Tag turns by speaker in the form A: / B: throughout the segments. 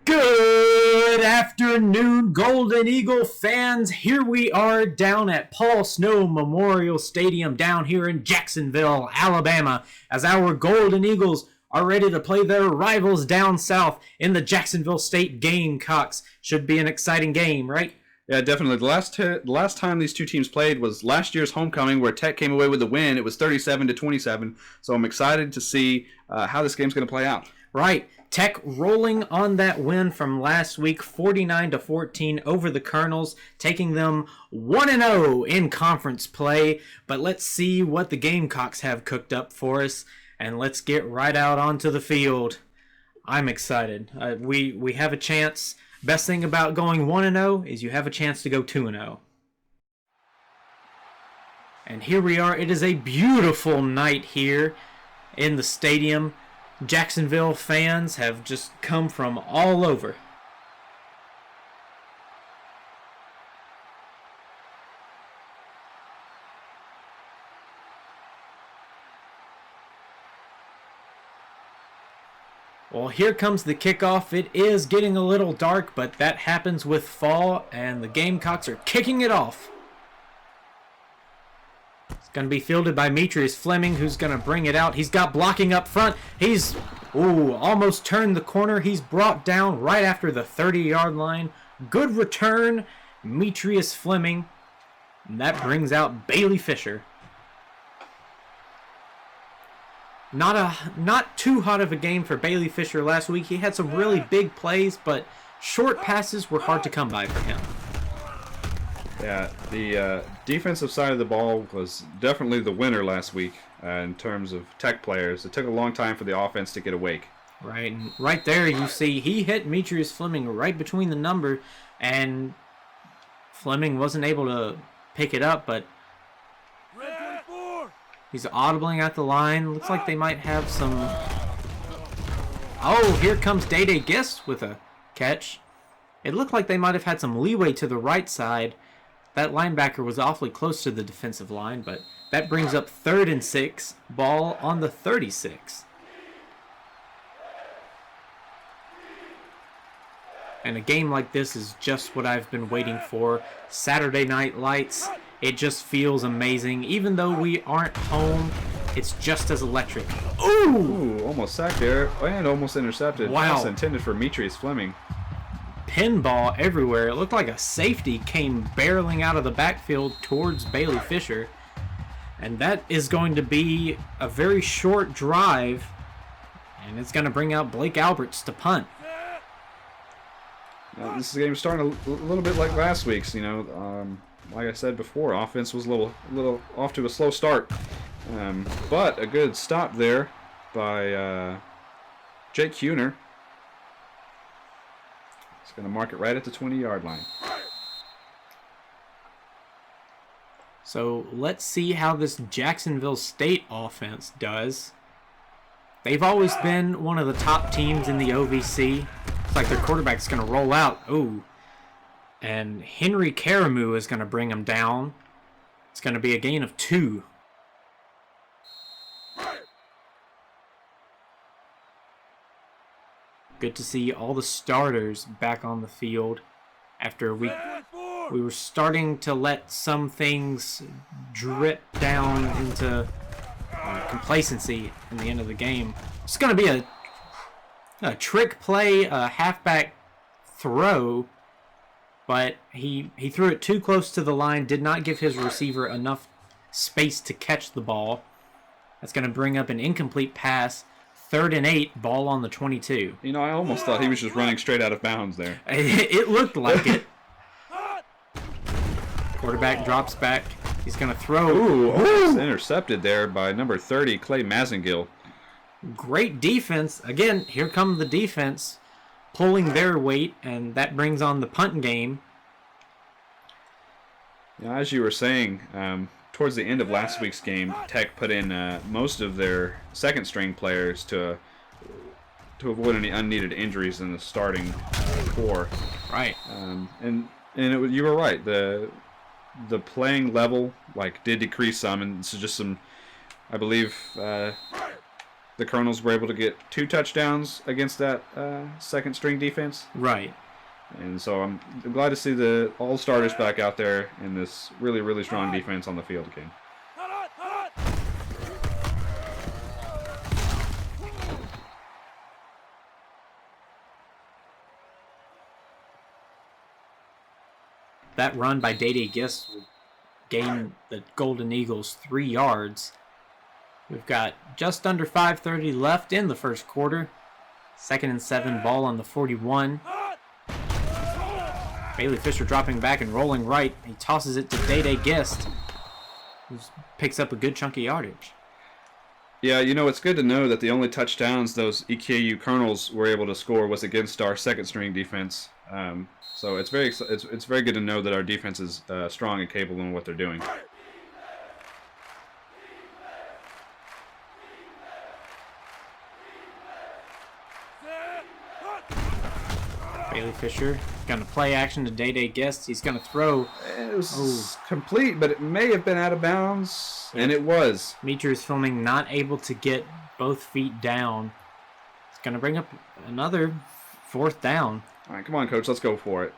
A: Good afternoon, Golden Eagle fans. Here we are down at Paul Snow Memorial Stadium down here in Jacksonville, Alabama, as our Golden Eagles are ready to play their rivals down south in the Jacksonville State Gamecocks. Should be an exciting game, right?
B: Yeah, definitely. The last time these two teams played was last year's homecoming, where Tech came away with the win. It was 37-27. So I'm excited to see how this game's going to play out.
A: Right. Tech rolling on that win from last week, 49-14 over the Colonels, taking them 1-0 in conference play. But let's see what the Gamecocks have cooked up for us, and let's get right out onto the field. I'm excited. We have a chance. Best thing about going 1-0 is you have a chance to go 2-0. And here we are. It is a beautiful night here in the stadium. Jacksonville fans have just come from all over. Well, here comes the kickoff. It is getting a little dark, but that happens with fall, and the Gamecocks are kicking it off. Going to be fielded by Demetrius Fleming, who's going to bring it out. He's got blocking up front. He's almost turned the corner. He's brought down right after the 30-yard line. Good return, Demetrius Fleming. And that brings out Bailey Fisher. Not too hot of a game for Bailey Fisher last week. He had some really big plays, but short passes were hard to come by for him.
B: Yeah, the defensive side of the ball was definitely the winner last week in terms of Tech players. It took a long time for the offense to get awake.
A: Right, and right there you see he hit Demetrius Fleming right between the number, and Fleming wasn't able to pick it up, but he's audibling at the line. Looks like they might have some... Oh, here comes Day-Day Gist with a catch. It looked like they might have had some leeway to the right side. That linebacker was awfully close to the defensive line, but that brings up 3rd and 6, ball on the 36. And a game like this is just what I've been waiting for. Saturday Night Lights, it just feels amazing. Even though we aren't home, it's just as electric.
B: Ooh, almost sacked there, and almost intercepted.
A: Wow.
B: Pass intended for Demetrius Fleming.
A: Pinball everywhere. It looked like a safety came barreling out of the backfield towards Bailey Fisher. And that is going to be a very short drive. And it's going to bring out Blake Alberts to punt.
B: Now, this game is starting a little bit like last week's. Like I said before, offense was a little off to a slow start. But a good stop there by Jake Huner. He's going to mark it right at the 20-yard line.
A: So let's see how this Jacksonville State offense does. They've always been one of the top teams in the OVC. Looks like their quarterback's going to roll out. Ooh. And Henry Karamu is going to bring him down. It's going to be a gain of 2. Good to see all the starters back on the field after we were starting to let some things drip down into complacency in the end of the game. It's going to be a trick play, a halfback throw, but he threw it too close to the line, did not give his receiver enough space to catch the ball. That's going to bring up an incomplete pass. 3rd and 8, ball on the 22.
B: I almost thought he was just running straight out of bounds there.
A: It looked like it. Quarterback drops back. He's going to throw.
B: Ooh, intercepted there by number 30, Clay Mazengill.
A: Great defense. Again, here come the defense pulling their weight, and that brings on the punt game.
B: As you were saying, towards the end of last week's game, Tech put in most of their second-string players to avoid any unneeded injuries in the starting core.
A: Right.
B: And you were right. The playing level did decrease some, and it's just some. I believe the Colonels were able to get 2 touchdowns against that second string defense.
A: Right.
B: And so I'm glad to see the all starters back out there in this really, really strong defense on the field again.
A: That run by Day Gist will gain the Golden Eagles 3 yards. We've got just under 5:30 left in the first quarter. 2nd and 7, ball on the 41. Bailey Fisher dropping back and rolling right. He tosses it to Day Gist, who picks up a good chunk of yardage.
B: Yeah, you know, it's good to know that the only touchdowns those EKU Colonels were able to score was against our second string defense. So it's very good to know that our defense is strong and capable in what they're doing.
A: Bailey Fisher going to play action to Day Gist. He's going to throw.
B: It was complete, but it may have been out of bounds, and it was.
A: Meecher's filming, not able to get both feet down. It's going to bring up another 4th down.
B: All right, come on, Coach, let's go for it.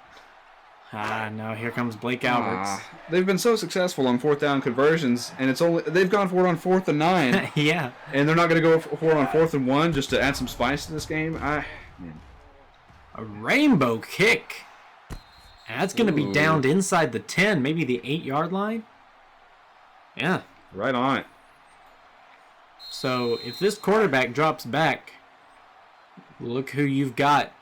A: No, here comes Blake Alberts.
B: They've been so successful on 4th down conversions, and they've gone for it on 4th and 9.
A: Yeah.
B: And they're not going to go for it on 4th and 1 just to add some spice to this game. Man.
A: A rainbow kick. And that's going to be downed inside the 10, maybe the 8-yard line. Yeah.
B: Right on it.
A: So if this quarterback drops back, look who you've got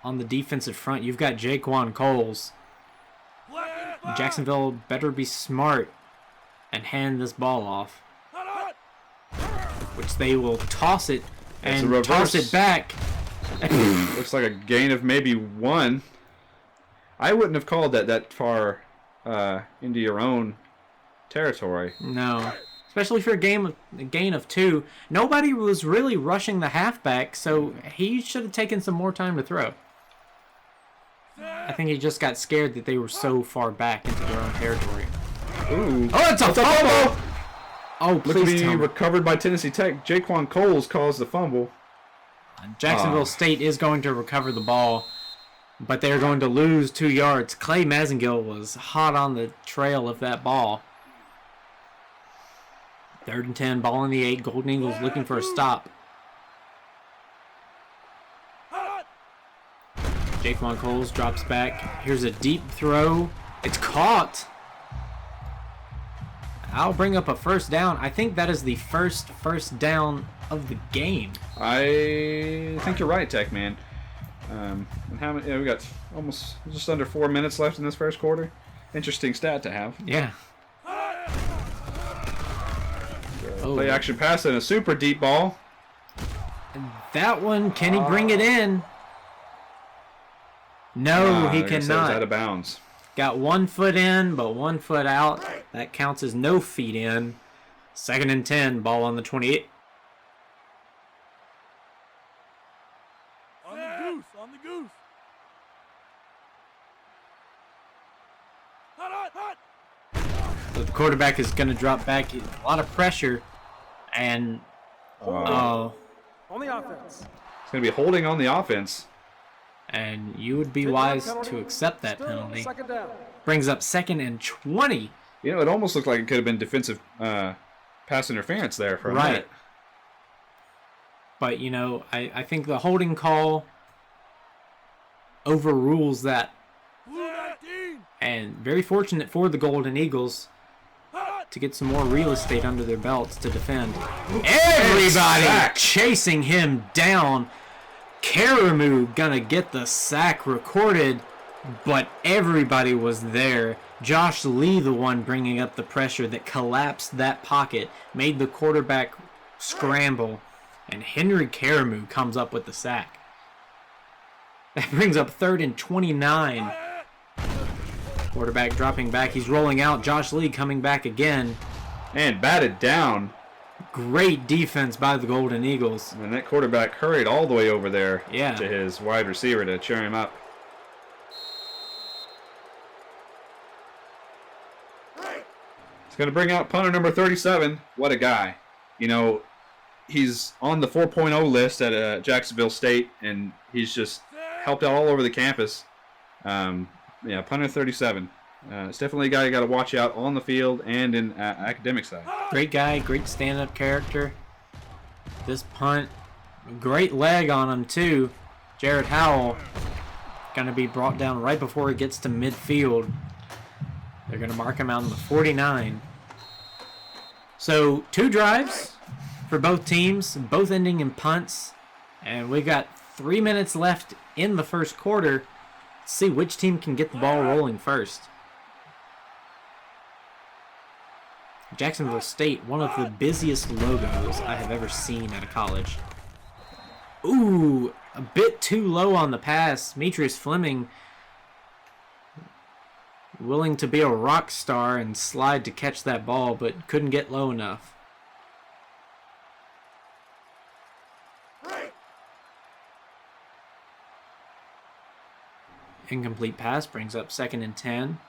A: on the defensive front. You've got Jaquan Coles. Jacksonville better be smart and hand this ball off. Which they will toss it and toss it back.
B: Looks like a gain of maybe 1. I wouldn't have called that far into your own territory.
A: No. Especially for a gain of 2. Nobody was really rushing the halfback, so he should have taken some more time to throw. I think he just got scared that they were so far back into their own territory.
B: Ooh.
A: Oh, it's a fumble! Oh, please tell me.
B: Recovered by Tennessee Tech. Jaquan Coles caused the fumble.
A: Jacksonville State is going to recover the ball, but they're going to lose 2 yards. Clay Mazengill was hot on the trail of that ball. 3rd and 10, ball in the 8. Golden Eagles looking for a stop. Jaquan Coles drops back. Here's a deep throw. It's caught. I'll bring up a 1st down. I think that is the first down of the game.
B: I think you're right, Tech Man. And how many? We got almost just under 4 minutes left in this first quarter. Interesting stat to have.
A: Yeah.
B: Play action pass and a super deep ball.
A: That one, can he bring it in? No, he cannot.
B: It's out of bounds.
A: Got 1 foot in, but 1 foot out. That counts as no feet in. 2nd and 10, ball on the 28.
C: On the goose. Hot.
A: So the quarterback is going to drop back. A lot of pressure. And,
C: on the offense.
B: It's going to be holding on the offense.
A: And you would be wise to accept that penalty. Brings up 2nd and 20.
B: You know, it almost looked like it could have been defensive pass interference there for a minute.
A: But, you know, I think the holding call overrules that. And very fortunate for the Golden Eagles to get some more real estate under their belts to defend. Everybody chasing him down. Karamu gonna get the sack recorded, but everybody was there. Josh Lee, the one bringing up the pressure that collapsed that pocket, made the quarterback scramble, and Henry Karamu comes up with the sack. That brings up 3rd and 29. Quarterback dropping back. He's rolling out. Josh Lee coming back again.
B: And batted down.
A: Great defense by the Golden Eagles.
B: And that quarterback hurried all the way over there
A: to
B: his wide receiver to cheer him up. It's going to bring out punter number 37. What a guy. You know, he's on the 4.0 list at Jacksonville State, and he's just helped out all over the campus. Yeah, punter 37. It's definitely a guy you got to watch out on the field and in academic side.
A: Great guy, great stand-up character. This punt, great leg on him too. Jared Howell going to be brought down right before he gets to midfield. They're going to mark him out on the 49. So 2 drives for both teams, both ending in punts. And we got 3 minutes left in the first quarter. Let's see which team can get the ball rolling first. Jacksonville State, one of the busiest logos I have ever seen at a college. Ooh, a bit too low on the pass. Demetrius Fleming willing to be a rock star and slide to catch that ball, but couldn't get low enough. Incomplete pass brings up 2nd and 10.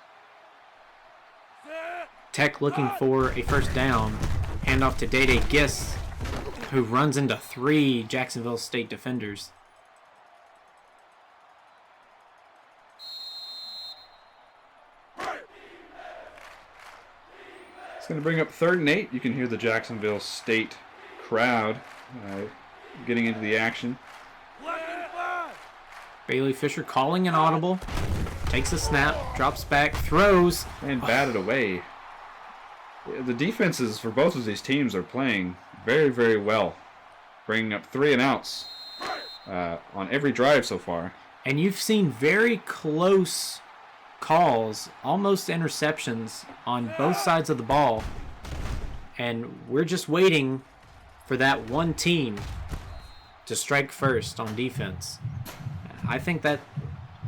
A: Tech looking for a first down. Handoff to Day-Day Gist, who runs into 3 Jacksonville State defenders.
B: It's going to bring up 3rd and 8. You can hear the Jacksonville State crowd getting into the action.
A: Bailey Fisher calling an audible. Takes a snap, drops back, throws.
B: And batted away. The defenses for both of these teams are playing very, very well. Bringing up 3 and outs on every drive so far.
A: And you've seen very close calls, almost interceptions on both sides of the ball. And we're just waiting for that one team to strike first on defense. I think that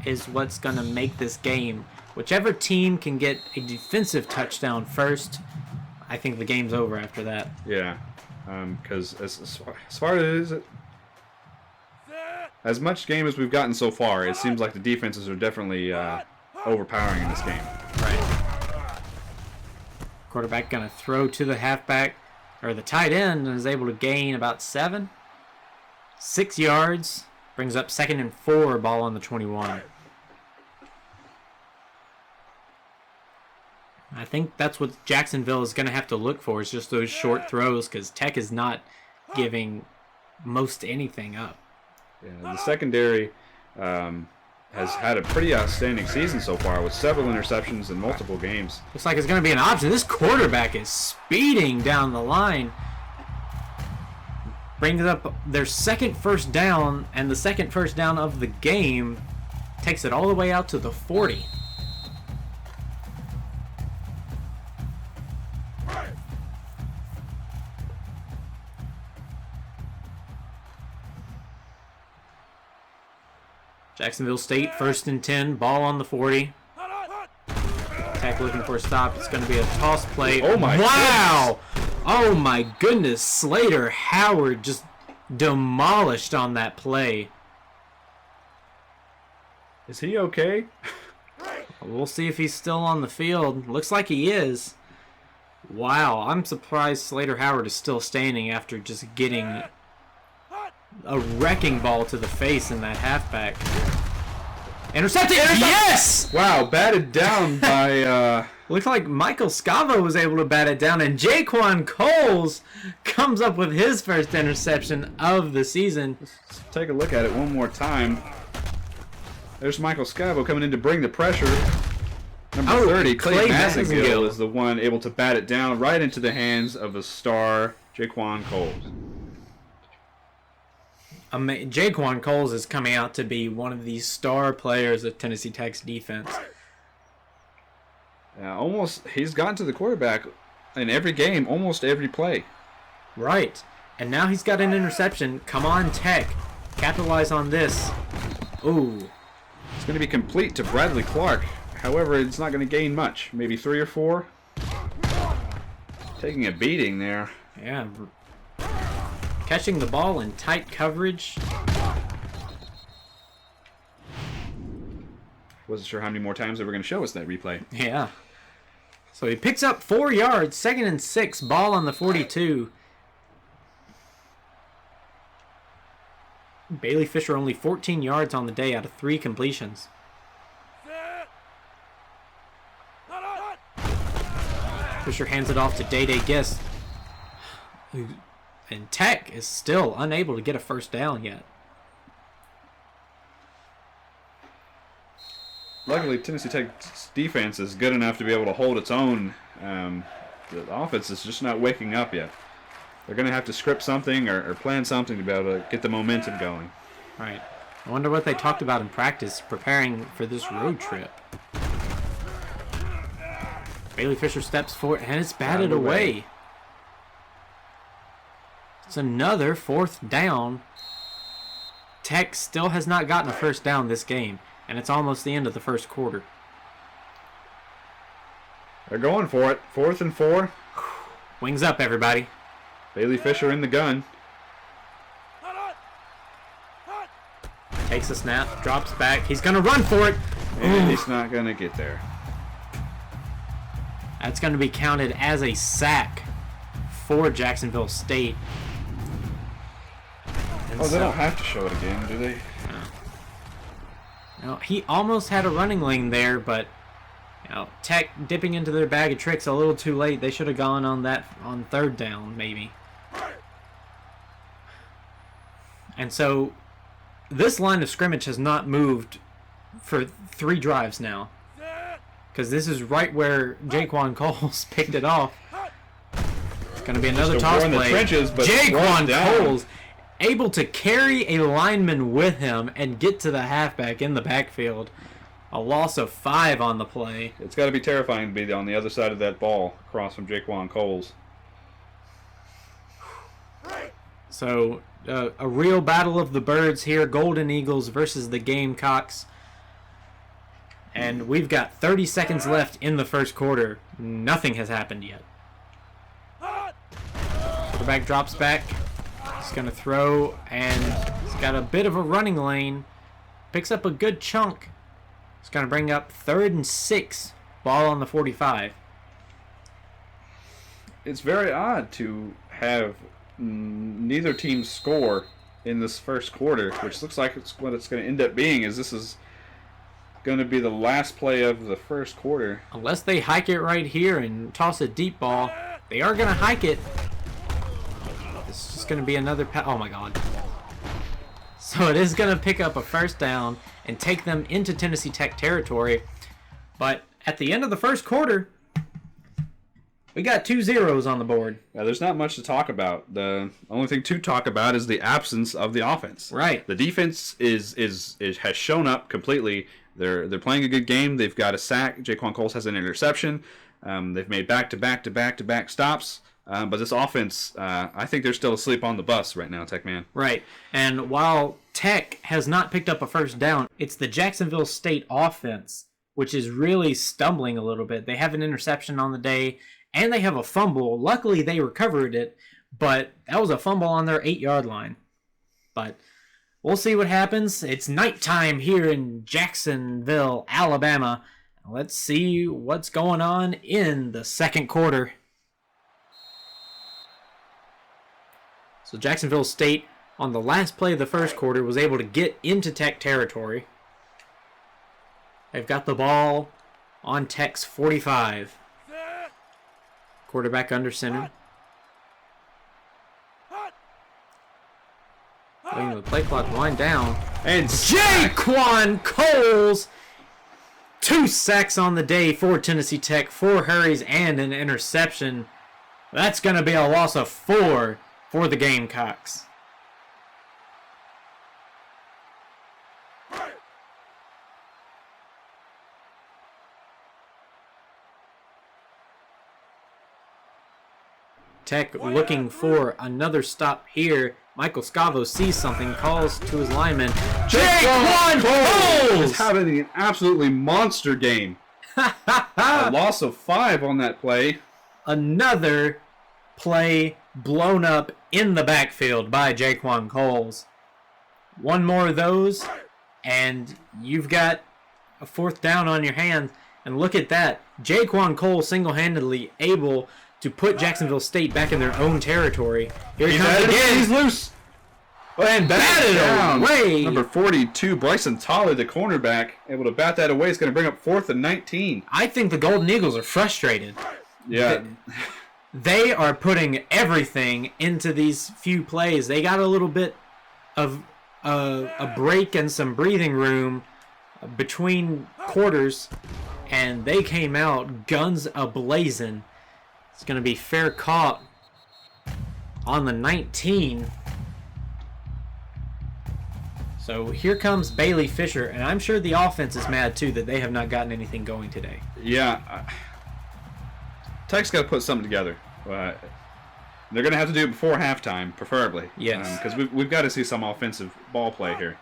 A: is what's going to make this game. Whichever team can get a defensive touchdown first, I think the game's over after that.
B: Yeah, because as far as as much game as we've gotten so far, it seems like the defenses are definitely overpowering in this game.
A: Right. Quarterback going to throw to the halfback, or the tight end, and is able to gain about 6 yards. Brings up 2nd and 4, ball on the 21. I think that's what Jacksonville is going to have to look for, is just those short throws, because Tech is not giving most anything up.
B: Yeah, the secondary has had a pretty outstanding season so far with several interceptions in multiple games.
A: Looks like it's going to be an option. This quarterback is speeding down the line. Brings up their 2nd first down, and the 2nd first down of the game. Takes it all the way out to the 40. Jacksonville State, 1st and 10, ball on the 40. Tech looking for a stop. It's going to be a toss play.
B: Oh my
A: wow! Oh my goodness, Slater Howard just demolished on that play.
B: Is he okay?
A: We'll see if he's still on the field. Looks like he is. Wow, I'm surprised Slater Howard is still standing after just getting a wrecking ball to the face in that halfback. Intercepted! Yes!
B: Wow, batted down by...
A: Looks like Michael Scavo was able to bat it down, and Jaquan Coles comes up with his first interception of the season.
B: Let's take a look at it one more time. There's Michael Scavo coming in to bring the pressure. Number 30, Clay Massengill, is the one able to bat it down right into the hands of the star, Jaquan Coles.
A: Jaquan Coles is coming out to be one of the star players of Tennessee Tech's defense.
B: He's gotten to the quarterback in every game, almost every play.
A: Right. And now he's got an interception. Come on, Tech. Capitalize on this. Ooh.
B: It's going to be complete to Bradley Clark. However, it's not going to gain much. Maybe 3 or 4. Taking a beating there.
A: Yeah. Catching the ball in tight coverage.
B: Wasn't sure how many more times they were going to show us that replay.
A: Yeah. So he picks up 4 yards, 2nd and 6, ball on the 42. Bailey Fisher only 14 yards on the day out of 3 completions. Fisher hands it off to Day Gist. And Tech is still unable to get a first down yet.
B: Luckily, Tennessee Tech's defense is good enough to be able to hold its own. The offense is just not waking up yet. They're going to have to script something or plan something to be able to get the momentum going.
A: Right. I wonder what they talked about in practice preparing for this road trip. Bailey Fisher steps forward, and it's batted away. It's another 4th down. Tech still has not gotten a first down this game, and it's almost the end of the first quarter.
B: They're going for it. 4th and 4.
A: Wings up, everybody.
B: Bailey Fisher in the gun.
A: Takes a snap, drops back. He's going to run for it.
B: And he's not going to get there.
A: That's going to be counted as a sack for Jacksonville State. And
B: they don't have to show it again, do they?
A: No, he almost had a running lane there, but Tech dipping into their bag of tricks a little too late. They should have gone on that on 3rd down, maybe. And so this line of scrimmage has not moved for 3 drives now. Because this is right where Jaquan Coles picked it off. It's going to be another toss play. Jaquan Coles able to carry a lineman with him and get to the halfback in the backfield. A loss of 5 on the play.
B: It's got to be terrifying to be on the other side of that ball across from Jaquan Coles.
A: So a real battle of the birds here. Golden Eagles versus the Gamecocks. And we've got 30 seconds left in the first quarter. Nothing has happened yet. Quarterback drops back. He's going to throw, and he's got a bit of a running lane. Picks up a good chunk. He's going to bring up 3rd and 6. Ball on the 45.
B: It's very odd to have neither team score in this first quarter, which looks like it's what it's going to end up being. This is going to be the last play of the first quarter.
A: Unless they hike it right here and toss a deep ball. They are going to hike it. It's just going to be another oh my god. So it is going to pick up a first down and take them into Tennessee Tech territory. But at the end of the first quarter, we got 2 zeros on the board.
B: Yeah, there's not much to talk about. The only thing to talk about is the absence of the offense.
A: Right.
B: The defense has shown up completely. They're playing a good game. They've got a sack. Jaquan Coles has an interception. They've made back-to-back stops. But this offense, I think they're still asleep on the bus right now, Tech Man.
A: Right. And while Tech has not picked up a first down, it's the Jacksonville State offense, which is really stumbling a little bit. They have an interception on the day, and they have a fumble. Luckily, they recovered it, but that was a fumble on their 8-yard line. But we'll see what happens. It's nighttime here in Jacksonville, Alabama. Let's see what's going on in the second quarter. So Jacksonville State, on the last play of the first quarter, was able to get into Tech territory. They've got the ball on Tech's 45. Quarterback under center. Letting the play clock wind down. And Jaquan Coles! 2 sacks on the day for Tennessee Tech. 4 hurries and an interception. That's going to be a loss of 4 for the Gamecocks. Tech looking for another stop here. Michael Scavo sees something, calls to his lineman. Jaquan Coles
B: is having an absolutely monster game. A loss of 5 on that play.
A: Another play blown up in the backfield by Jaquan Coles. One more of those, and you've got a 4th down on your hands. And look at that. Jaquan Coles single-handedly able to put Jacksonville State back in their own territory. Here he comes again.
B: He's loose.
A: And batted
B: down.
A: away.
B: Number 42, Bryson Toller, the cornerback, able to bat that away. It's going to bring up 4th and 19.
A: I think the Golden Eagles are frustrated.
B: Yeah.
A: They are putting everything into these few plays. They got a little bit of a break and some breathing room between quarters, and they came out guns a-blazing. It's going to be fair caught on the 19. So here comes Bailey Fisher, and I'm sure the offense is mad too that they have not gotten anything going today.
B: Yeah. Tech's got to put something together. They're going to have to do it before halftime, preferably.
A: Yes.
B: Because we've got to see some offensive ball play here.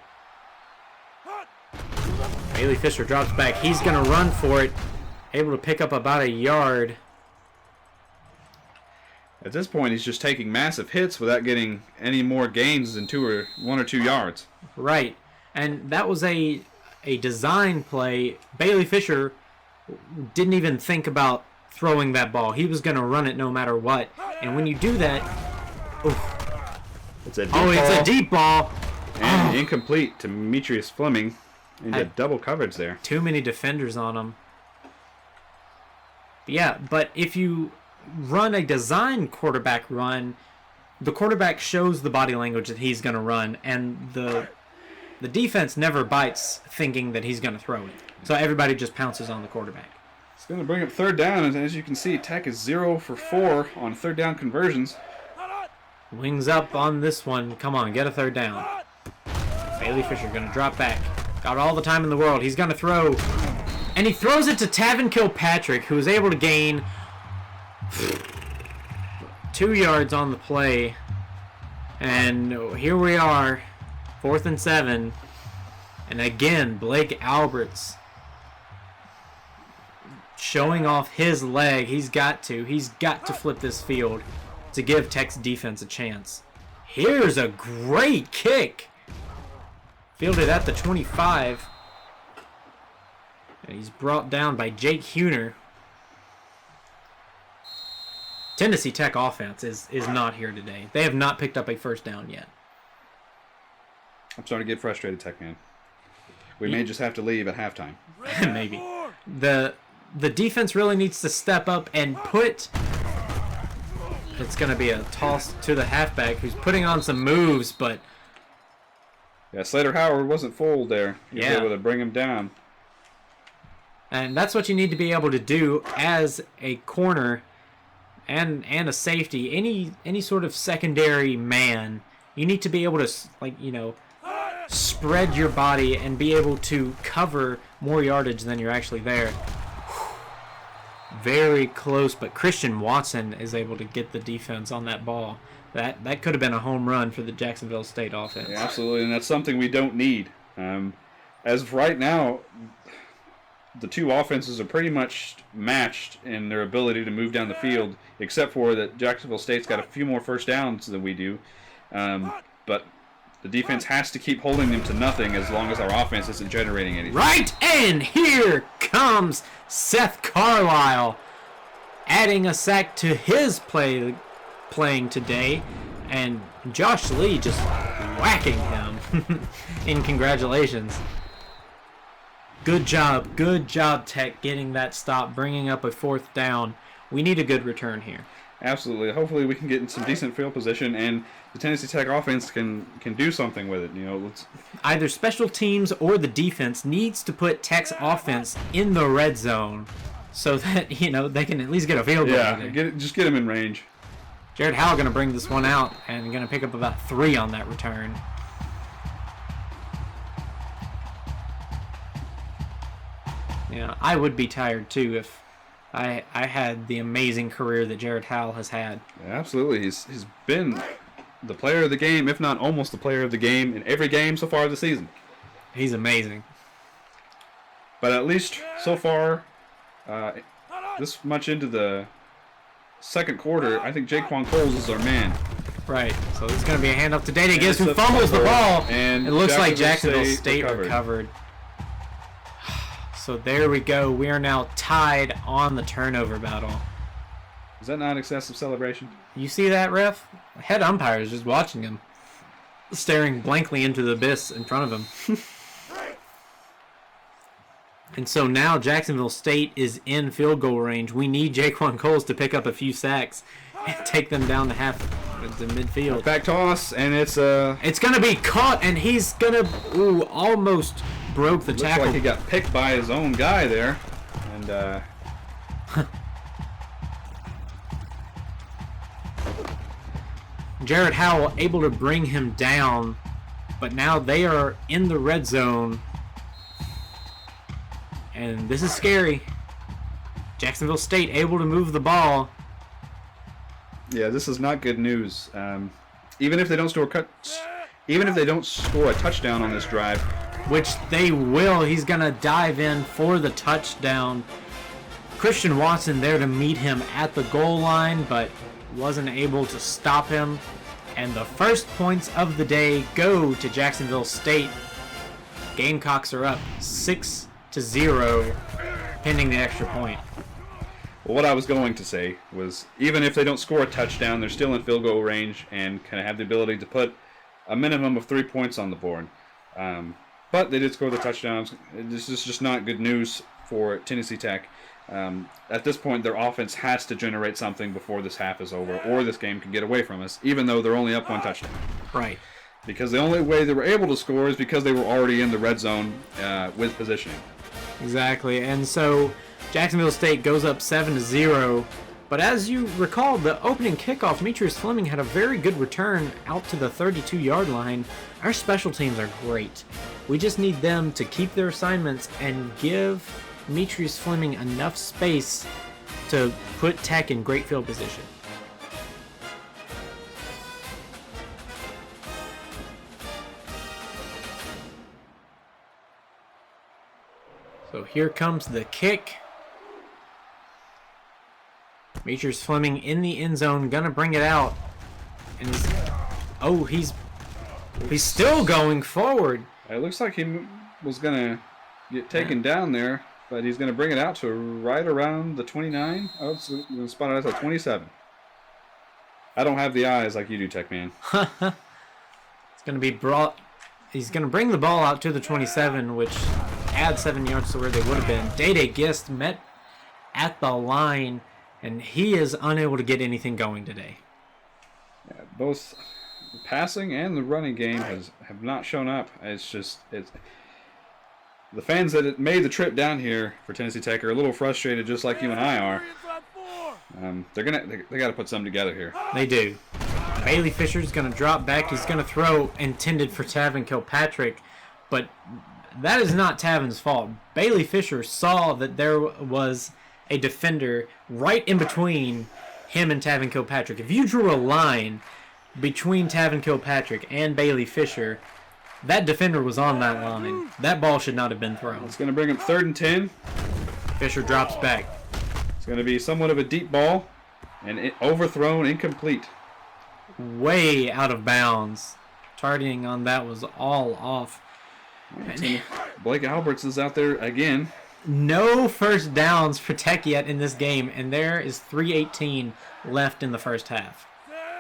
A: Bailey Fisher drops back. He's going to run for it. Able to pick up about a yard.
B: At this point, he's just taking massive hits without getting any more gains than 1 or 2 yards.
A: Right. And that was a design play. Bailey Fisher didn't even think about throwing that ball. He was going to run it no matter what. And when you do that...
B: It's a deep
A: it's a deep ball.
B: And incomplete to Demetrius Fleming. Into double coverage there.
A: Too many defenders on him. Yeah, but if you run a design quarterback run, the quarterback shows the body language that he's going to run, and the defense never bites thinking that he's going to throw it. So everybody just pounces on the quarterback.
B: It's going to bring up 3rd down, and as you can see, Tech is 0 for 4 on 3rd down conversions.
A: Wings up on this one. Come on, get a 3rd down. Bailey Fisher going to drop back. Got all the time in the world. He's going to throw. And he throws it to Tavin Kilpatrick, who is able to gain 2 yards on the play. And here we are, 4th and 7. And again, Blake Alberts showing off his leg. He's got to flip this field to give Tech's defense a chance. Here's a great kick. Fielded at the 25. And he's brought down by Jake Huner. Tennessee Tech offense is not here today. They have not picked up a 1st down yet.
B: I'm starting to get frustrated, Tech man. We may just have to leave at halftime.
A: Maybe. The defense really needs to step up and put... It's going to be a toss to the halfback who's putting on some moves, but...
B: Yeah, Slater Howard wasn't fooled there. He was
A: Yeah.
B: able to bring him down.
A: And that's what you need to be able to do as a corner and a safety. Any sort of secondary man, you need to be able to, spread your body and be able to cover more yardage than you're actually there. Very close, but Christian Watson is able to get the defense on that ball. That could have been a home run for the Jacksonville State offense.
B: Yeah, absolutely, and that's something we don't need. As of right now, the two offenses are pretty much matched in their ability to move down the field, except for that Jacksonville State's got a few more 1st downs than we do. But the defense has to keep holding them to nothing as long as our offense isn't generating anything.
A: Right, and here comes Seth Carlisle, adding a sack to his playing today, and Josh Lee just whacking him. In congratulations. Good job, Tech, getting that stop, bringing up a 4th down. We need a good return here.
B: Absolutely. Hopefully we can get in some decent field position, and the Tennessee Tech offense can do something with it.
A: Either special teams or the defense needs to put Tech's offense in the red zone so that, they can at least get a field goal.
B: Yeah, just get them in range.
A: Jared Howell going to bring this one out and going to pick up about 3 on that return. I would be tired too if I had the amazing career that Jared Howell has had.
B: Yeah, absolutely. He's been the player of the game, if not almost the player of the game, in every game so far this season.
A: He's amazing.
B: But at least so far, this much into the 2nd quarter, I think Jaquan Coles is our man.
A: Right. So this is going to be a handoff to Data Gibbs, who fumbles the ball.
B: And
A: it looks like Jacksonville State recovered. So there we go. We are now tied on the turnover battle.
B: Is that not excessive celebration?
A: You see that, ref? Head umpire is just watching him. staring blankly into the abyss in front of him. And so now Jacksonville State is in field goal range. We need Jaquan Coles to pick up a few sacks and take them down to the midfield.
B: Back toss, and it's
A: going to be caught, and he's going to almost broke the tackle.
B: Looks like he got picked by his own guy there, and
A: Jared Howell able to bring him down, but now they are in the red zone. And this is scary. Jacksonville State able to move the ball.
B: Yeah, this is not good news. Even if they don't score a touchdown on this drive,
A: which they will, he's gonna dive in for the touchdown. Christian Watson there to meet him at the goal line, but wasn't able to stop him. And the first points of the day go to Jacksonville State. Gamecocks are up 6-0, pending the extra point.
B: Well, what I was going to say was, even if they don't score a touchdown, they're still in field goal range and kind of have the ability to put a minimum of 3 points on the board. But they did score the touchdowns. This is just not good news for Tennessee Tech. At this point, their offense has to generate something before this half is over, or this game can get away from us, even though they're only up 1 touchdown.
A: Right.
B: Because the only way they were able to score is because they were already in the red zone with positioning.
A: Exactly. And so Jacksonville State goes up 7-0. But as you recall, the opening kickoff, Demetrius Fleming had a very good return out to the 32-yard line. Our special teams are great. We just need them to keep their assignments and give Demetrius Fleming enough space to put Tech in great field position. So here comes the kick. Demetrius Fleming in the end zone, gonna bring it out. And he's still going forward.
B: It looks like he was gonna get taken down there, but he's gonna bring it out to right around the 29. Oh, it's gonna spot it at the 27. I don't have the eyes like you do, Tech Man.
A: It's gonna be brought. He's gonna bring the ball out to the 27, which adds 7 yards to where they would have been. Day Gist met at the line, and he is unable to get anything going today.
B: Yeah, both the passing and the running game have not shown up. It's the fans that made the trip down here for Tennessee Tech are a little frustrated, just like you and I are. They got to put something together here.
A: They do. Bailey Fisher's going to drop back. He's going to throw intended for Tavin Kilpatrick, but that is not Tavin's fault. Bailey Fisher saw that there was a defender right in between him and Tavin Kilpatrick. If you drew a line between Tavin Kilpatrick and Bailey Fisher, that defender was on that line. That ball should not have been thrown.
B: It's going to bring him 3rd and 10.
A: Fisher drops back.
B: It's going to be somewhat of a deep ball, and overthrown, incomplete.
A: Way out of bounds. Targeting on that was all off.
B: Blake Alberts is out there again.
A: No first downs for Tech yet in this game, and there is 3:18 left in the first half.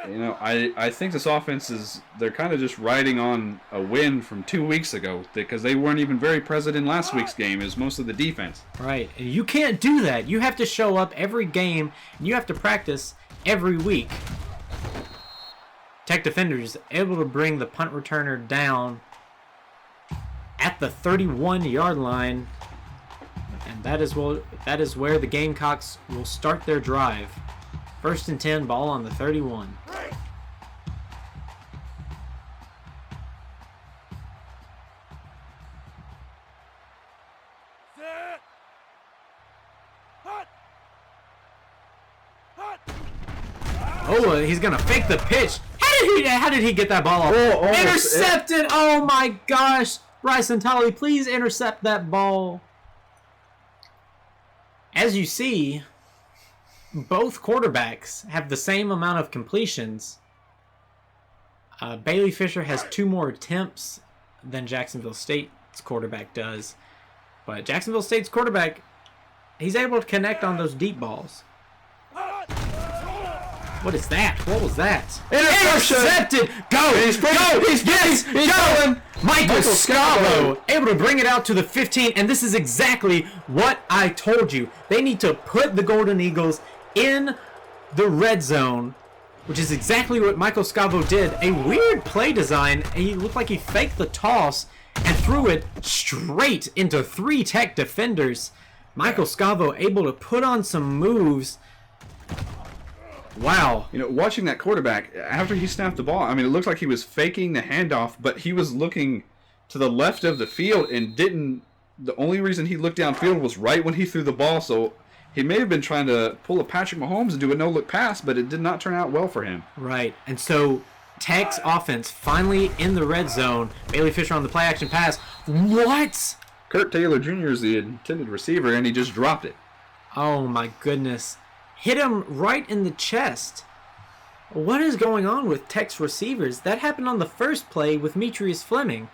B: You know, I think this offense they're kind of just riding on a win from 2 weeks ago, because they weren't even very present in last week's game as most of the defense.
A: Right. And you can't do that. You have to show up every game, and you have to practice every week. Tech defenders able to bring the punt returner down at the 31-yard line. And that is where the Gamecocks will start their drive. 1st and 10, ball on the 31. Oh, he's gonna fake the pitch. How did he get that ball off? Intercepted! Oh my gosh! Bryson Tolley, please intercept that ball. As you see, both quarterbacks have the same amount of completions. Bailey Fisher has 2 more attempts than Jacksonville State's quarterback does. But Jacksonville State's quarterback, he's able to connect on those deep balls. What is that? What was that?
B: Interception!
A: Intercepted! Go!
B: He's
A: Going! Michael
B: Scavo.
A: Scavo able to bring it out to the 15, and this is exactly what I told you. They need to put the Golden Eagles in the red zone, which is exactly what Michael Scavo did. A weird play design. He looked like he faked the toss and threw it straight into 3 Tech defenders. Michael Scavo able to put on some moves. Wow.
B: You know, watching that quarterback, after he snapped the ball, I mean, it looked like he was faking the handoff, but he was looking to the left of the field and didn't... The only reason he looked downfield was right when he threw the ball, so he may have been trying to pull a Patrick Mahomes and do a no-look pass, but it did not turn out well for him.
A: Right. And so Tech's offense finally in the red zone. Bailey Fisher on the play-action pass. What?
B: Kurt Taylor Jr. is the intended receiver, and he just dropped it.
A: Oh, my goodness. Hit him right in the chest. What is going on with Tech's receivers? That happened on the first play with Metrius Fleming.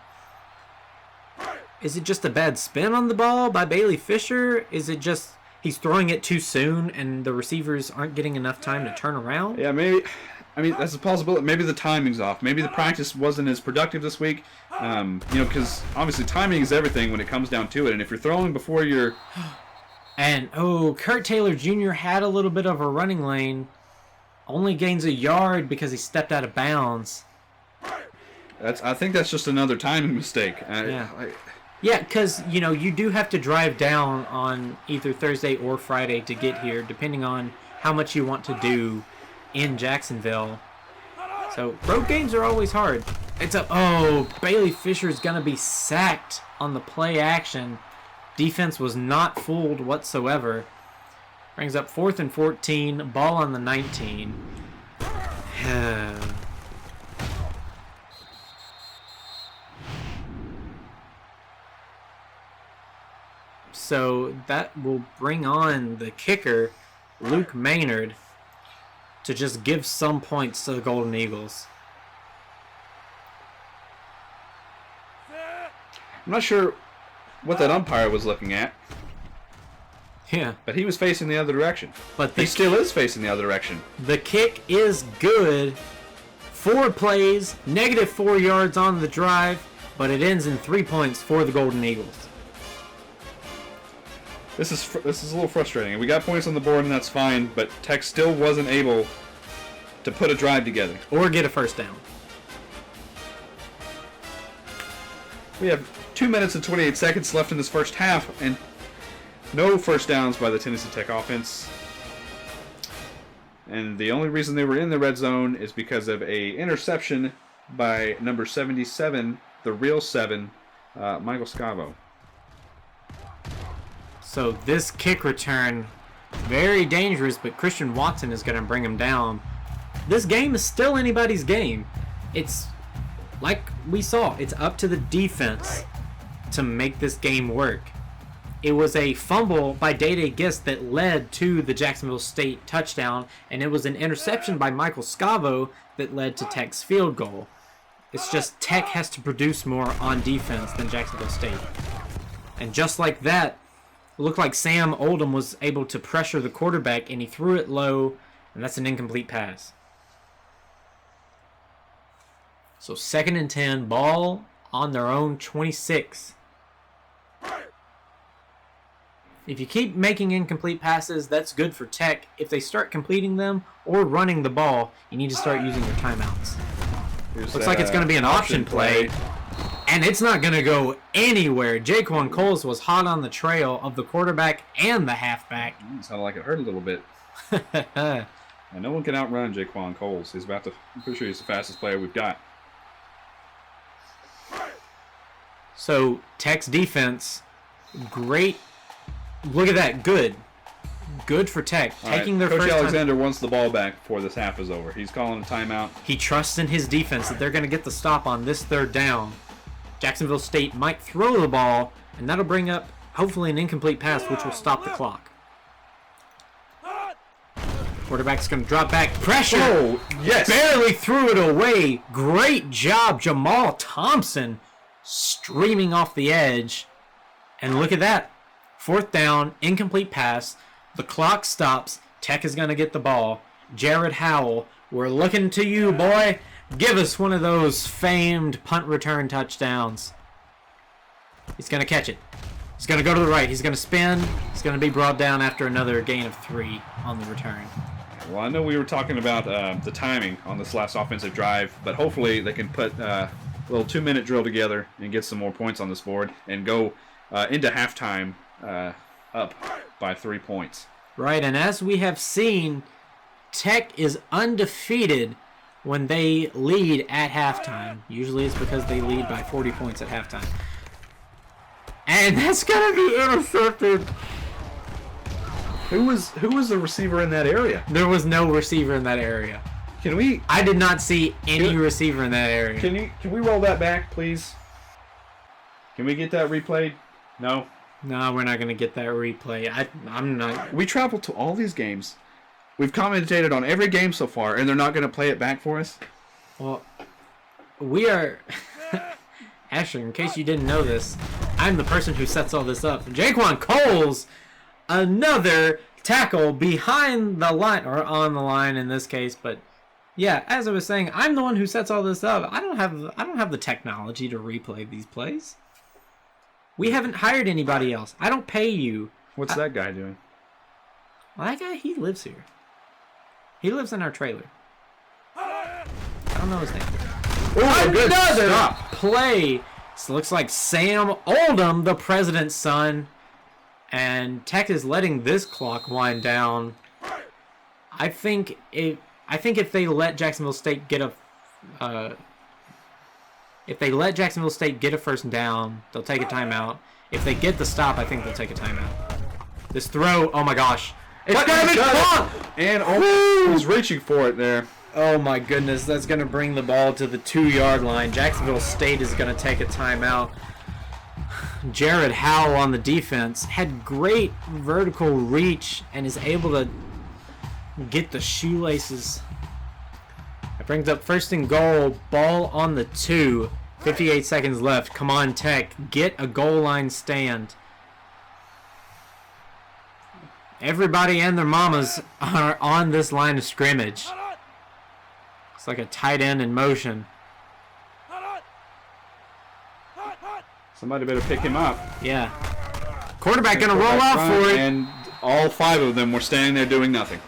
A: Is it just a bad spin on the ball by Bailey Fisher? Is it just he's throwing it too soon and the receivers aren't getting enough time to turn around?
B: Yeah, maybe. I mean, that's a possibility. Maybe the timing's off. Maybe the practice wasn't as productive this week. Because obviously timing is everything when it comes down to it. And if you're throwing before you're...
A: And, Kurt Taylor Jr. had a little bit of a running lane. Only gains a yard because he stepped out of bounds.
B: I think that's just another timing mistake.
A: Yeah, because, you do have to drive down on either Thursday or Friday to get here, depending on how much you want to do in Jacksonville. So, road games are always hard. Bailey Fisher's going to be sacked on the play action. Defense was not fooled whatsoever. Brings up 4th and 14, ball on the 19. So that will bring on the kicker, Luke Maynard, to just give some points to the Golden Eagles.
B: I'm not sure what that umpire was looking at.
A: Yeah.
B: But he was facing the other direction.
A: But
B: he still is facing the other direction.
A: The kick is good. 4 plays, -4 yards on the drive, but it ends in 3 points for the Golden Eagles.
B: This is a little frustrating. We got points on the board and that's fine, but Tech still wasn't able to put a drive together.
A: Or get a first down.
B: We have 2 minutes and 28 seconds left in this first half, and no first downs by the Tennessee Tech offense. And the only reason they were in the red zone is because of a interception by number 77, the real 7, Michael Scavo.
A: So this kick return, very dangerous, but Christian Watson is going to bring him down. This game is still anybody's game. It's like we saw, it's up to the defense to make this game work. It was a fumble by Day-Day Gist that led to the Jacksonville State touchdown, and it was an interception by Michael Scavo that led to Tech's field goal. It's just Tech has to produce more on defense than Jacksonville State. And just like that, it looked like Sam Oldham was able to pressure the quarterback, and he threw it low, and that's an incomplete pass. So 2nd and 10, ball on their own 26. If you keep making incomplete passes, that's good for Tech. If they start completing them or running the ball, you need to start using your timeouts. Looks like it's going to be an option play. And it's not going to go anywhere. Jaquan Coles was hot on the trail of the quarterback and the halfback.
B: It sounded like it hurt a little bit. And no one can outrun Jaquan Coles. I'm pretty sure he's the fastest player we've got.
A: So, Tech's defense, great. Look at that. Good. Good for Tech. Taking their
B: Coach
A: first
B: Alexander wants the ball back before this half is over. He's calling a timeout.
A: He trusts in his defense that they're going to get the stop on this 3rd down. Jacksonville State might throw the ball, and that'll bring up, hopefully, an incomplete pass, which will stop the clock. Quarterback's going to drop back. Pressure!
B: Oh, yes!
A: Barely threw it away. Great job, Jamal Thompson, streaming off the edge. And look at that. 4th down, incomplete pass. The clock stops. Tech is going to get the ball. Jared Howell, we're looking to you, boy. Give us one of those famed punt return touchdowns. He's going to catch it. He's going to go to the right. He's going to spin. He's going to be brought down after another gain of 3 on the return.
B: Well, I know we were talking about the timing on this last offensive drive, but hopefully they can put a little 2-minute drill together and get some more points on this board and go into halftime up by 3 points.
A: Right, and as we have seen, Tech is undefeated when they lead at halftime. Usually it's because they lead by 40 points at halftime. And that's going to be intercepted.
B: Who was the receiver in that area?
A: There was no receiver in that area. I did not see any receiver in that area.
B: Can we roll that back, please? Can we get that replayed? No.
A: No, we're not going to get that replay. I'm not.
B: We traveled to all these games. We've commentated on every game so far, and they're not going to play it back for us?
A: Well, we are... Asher, in case you didn't know this, I'm the person who sets all this up. Jaquan Coles, another tackle behind the line, or on the line in this case, but yeah, as I was saying, I'm the one who sets all this up. I don't have the technology to replay these plays. We haven't hired anybody else. I don't pay you.
B: What's that guy doing?
A: Well, that guy, he lives here. He lives in our trailer. I don't know his name. Another play. This looks like Sam Oldham, the president's son. And Tech is letting this clock wind down. I think if they let Jacksonville State get a first down, they'll take a timeout. If they get the stop, I think they'll take a timeout. This throw, oh my gosh. It's gonna be caught!
B: And he's reaching for it there.
A: Oh my goodness, that's going to bring the ball to the 2-yard line. Jacksonville State is going to take a timeout. Jared Howell on the defense had great vertical reach and is able to get the shoelaces. It brings up 1st and goal, ball on the 2. 58 seconds left. Come on, Tech, get a goal line stand. Everybody and their mamas are on this line of scrimmage. It's like a tight end in motion.
B: Somebody better pick him up.
A: Yeah. Quarterback gonna roll out for it.
B: And all 5 of them were standing there doing nothing.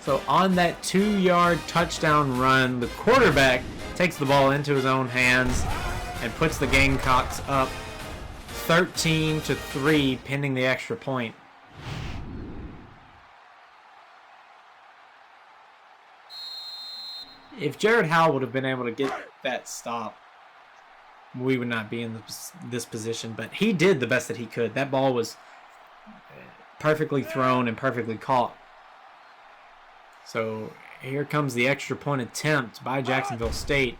A: So on that 2-yard touchdown run, the quarterback takes the ball into his own hands and puts the Gamecocks up 13-3 pending the extra point. If Jared Howell would have been able to get that stop, we would not be in this position. But he did the best that he could. That ball was perfectly thrown and perfectly caught. So here comes the extra point attempt by Jacksonville State.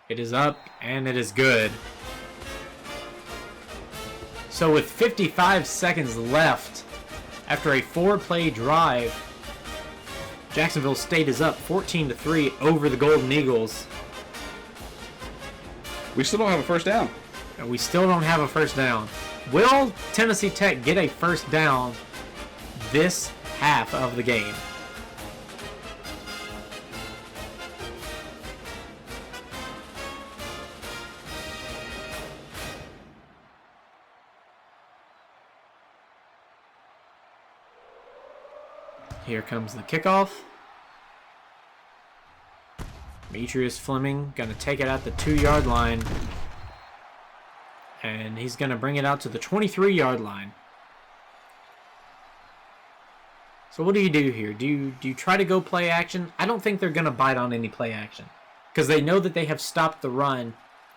A: It is up and it is good. So with 55 seconds left, after a 4-play drive, Jacksonville State is up 14-3 over the Golden Eagles.
B: We still don't have a first down.
A: And we still don't have a first down. Will Tennessee Tech get a first down this half of the game? Here comes the kickoff. Demetrius Fleming going to take it at the 2-yard line. And he's going to bring it out to the 23-yard line. So what do you do here? Do you try to go play action? I don't think they're going to bite on any play action, because they know that they have stopped the run.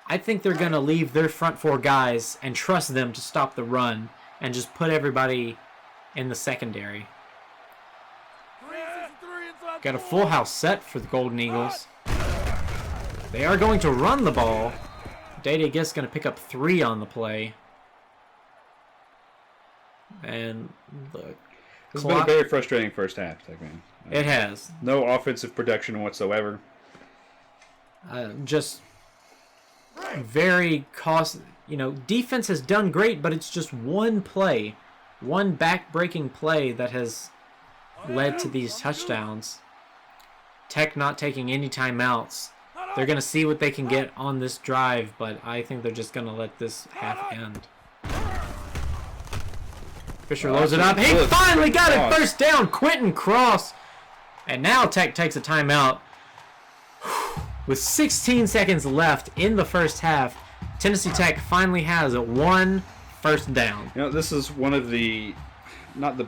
A: I think they're going to leave their front 4 guys and trust them to stop the run and just put everybody in the secondary. Got a full house set for the Golden Eagles. They are going to run the ball. Day-Day Guess going to pick up 3 on the play. And the
B: This has been a very frustrating first half, Tech man.
A: It has.
B: No offensive production whatsoever.
A: Just very defense has done great, but it's just one play one back-breaking play that has led to these touchdowns. Tech not taking any timeouts. They're going to see what they can get on this drive, but I think they're just going to let this half end. Fisher loads it up. He finally got it first down. Quentin Cross. And now Tech takes a timeout. With 16 seconds left in the first half, Tennessee Tech finally has one first down.
B: You know, this is one of the, not the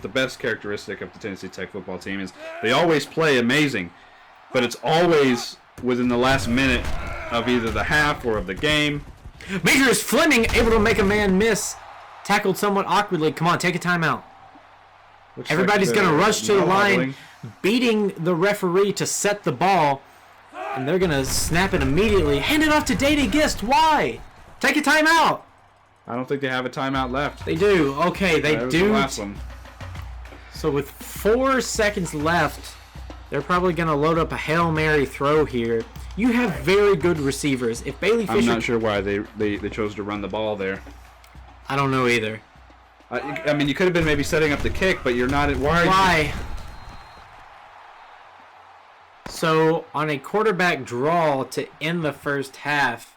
B: best characteristic of the Tennessee Tech football team is they always play amazing, but it's always within the last minute of either the half or of the game.
A: Majors Fleming able to make a man miss. Tackled somewhat awkwardly. Come on, take a timeout. Everybody's going to rush to the line, beating the referee to set the ball, and they're going to snap it immediately. Hand it off to Data Gist. Why? Take a timeout.
B: I don't think they have a timeout left.
A: They do. Okay, they do.
B: The last one.
A: So with 4 seconds left, they're probably going to load up a Hail Mary throw here. You have very good receivers. If Bailey Fisher...
B: I'm not sure why they chose to run the ball there.
A: I don't know either.
B: I mean, you could have been maybe setting up the kick, but you're not.
A: Why? So, on a quarterback draw to end the first half,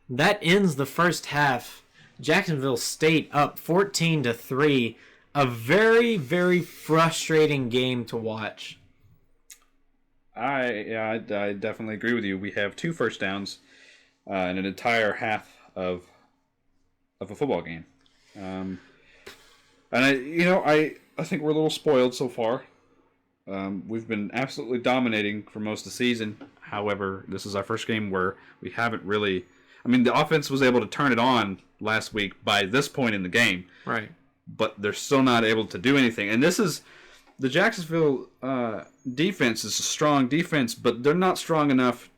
A: that ends the first half. Jacksonville State up 14-3. A very, very frustrating game to watch.
B: I definitely agree with you. We have 2 first downs in an entire half of a football game, and I think we're a little spoiled so far. We've been absolutely dominating for most of the season. However, this is our first game where we haven't really. I mean, the offense was able to turn it on last week by this point in the game,
A: right?
B: But they're still not able to do anything. And this is the Jacksonville defense is a strong defense, but they're not strong enough.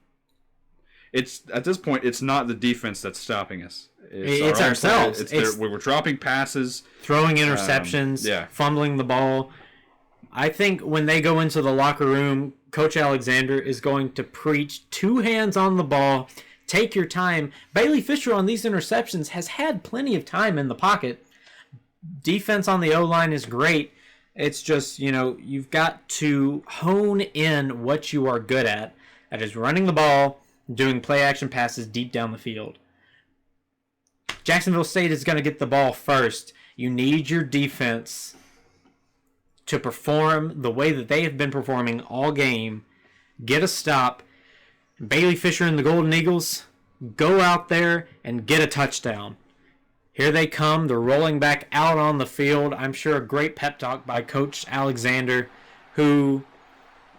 B: It's at this point, it's not the defense that's stopping us.
A: It's ourselves.
B: We were dropping passes,
A: throwing interceptions, fumbling the ball. I think when they go into the locker room, Coach Alexander is going to preach 2 hands on the ball, take your time. Bailey Fisher on these interceptions has had plenty of time in the pocket. Defense on the O-line is great. It's just, you've got to hone in what you are good at. That is running the ball, doing play-action passes deep down the field. Jacksonville State is going to get the ball first. You need your defense to perform the way that they have been performing all game. Get a stop. Bailey Fisher and the Golden Eagles, go out there and get a touchdown. Here they come. They're rolling back out on the field. I'm sure a great pep talk by Coach Alexander, who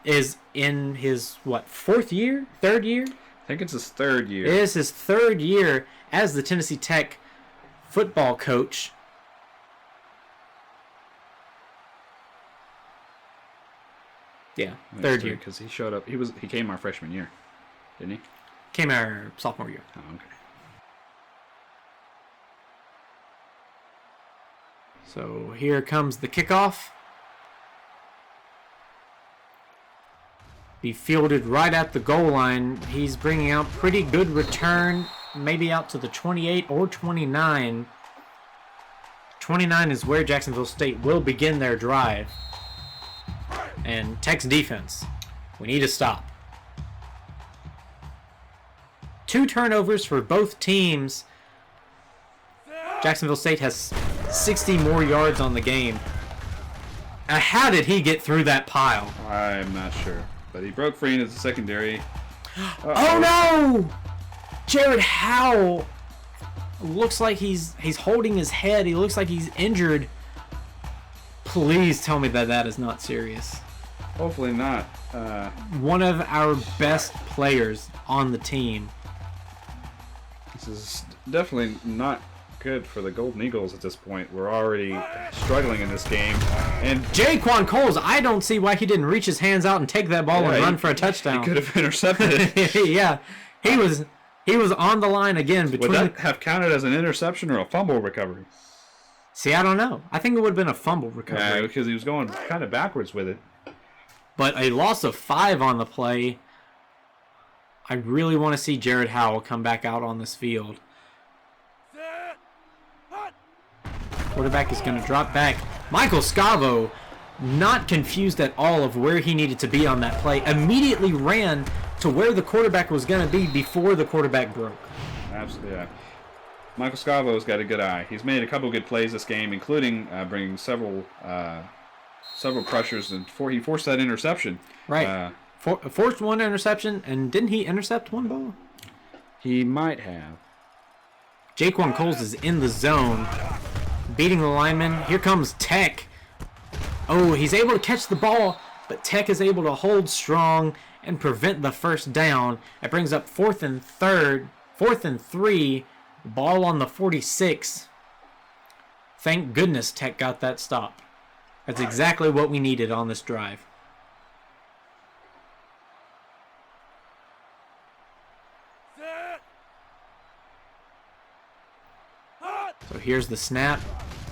A: is in his, 4th year? 3rd year?
B: I think it's his 3rd year.
A: It is his 3rd year as the Tennessee Tech football coach. Yeah, 3rd year.
B: Because he showed up. He came our freshman year, didn't he?
A: Came our sophomore year.
B: Oh, okay.
A: So here comes the kickoff. Be fielded right at the goal line. He's bringing out pretty good return, maybe out to the 28 or 29. 29 is where Jacksonville State will begin their drive. And Tech's defense, we need to stop. 2 turnovers for both teams. Jacksonville State has 60 more yards on the game. How did he get through that pile?
B: I'm not sure. But he broke free into the secondary.
A: Oh no! Jared Howell looks like he's holding his head. He looks like he's injured. Please tell me that is not serious.
B: Hopefully not.
A: One of our best players on the team.
B: This is definitely not good for the Golden Eagles at this point. We're already struggling in this game. And
A: Jaquan Coles, I don't see why he didn't reach his hands out and take that ball and run for a touchdown.
B: He could have intercepted it.
A: Yeah, he was on the line again.
B: Would that have counted as an interception or a fumble recovery?
A: See, I don't know. I think it would have been a fumble recovery.
B: Yeah, because he was going kind of backwards with it.
A: But a loss of 5 on the play. I really want to see Jared Howell come back out on this field. Quarterback is going to drop back. Michael Scavo, not confused at all of where he needed to be on that play, immediately ran to where the quarterback was going to be before the quarterback broke.
B: Absolutely, yeah. Michael Scavo's got a good eye. He's made a couple good plays this game, including bringing several pressures, and he forced that interception.
A: Right. Forced one interception, and didn't he intercept one ball?
B: He might have.
A: Jaquan Coles is in the zone, beating the lineman. Here comes Tech. Oh, he's able to catch the ball, but Tech is able to hold strong and prevent the first down. It brings up 4th and 3. Ball on the 46. Thank goodness Tech got that stop. That's exactly what we needed on this drive. So here's the snap.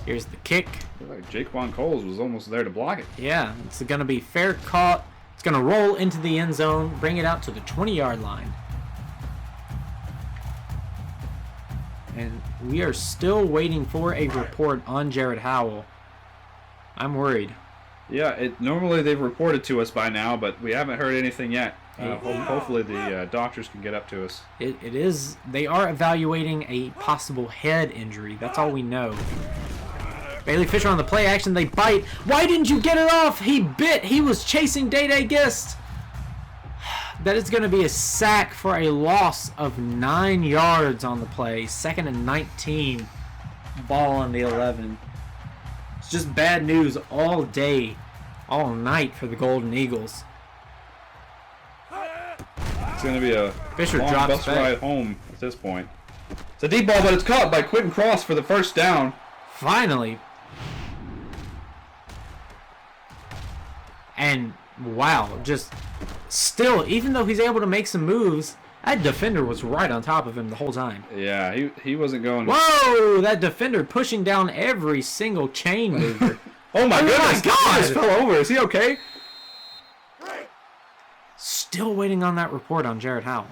A: Here's the kick.
B: Like Jaquan Coles was almost there to block it.
A: Yeah, it's going to be fair caught. It's going to roll into the end zone, bring it out to the 20-yard line. And we are still waiting for a report on Jared Howell. I'm worried.
B: Yeah, normally they've reported to us by now, but we haven't heard anything yet. Hopefully the doctors can get up to us.
A: It is. They are evaluating a possible head injury. That's all we know. Bailey Fisher on the play action. They bite. Why didn't you get it off? He bit. He was chasing Day-Day Gist. That is going to be a sack for a loss of 9 yards on the play. 2nd and 19. Ball on the 11. It's just bad news all day, all night for the Golden Eagles.
B: It's going to be a
A: Fisher
B: long
A: drops
B: bus
A: back.
B: ride home at this point. It's a deep ball, but it's caught by Quentin Cross for the first down.
A: Finally. And wow, just still, even though he's able to make some moves, that defender was right on top of him the whole time.
B: Yeah, he wasn't going.
A: Whoa, that defender pushing down every single chain mover.
B: Oh my goodness!
A: God!
B: He just fell over. Is he okay?
A: Still waiting on that report on Jared Howell.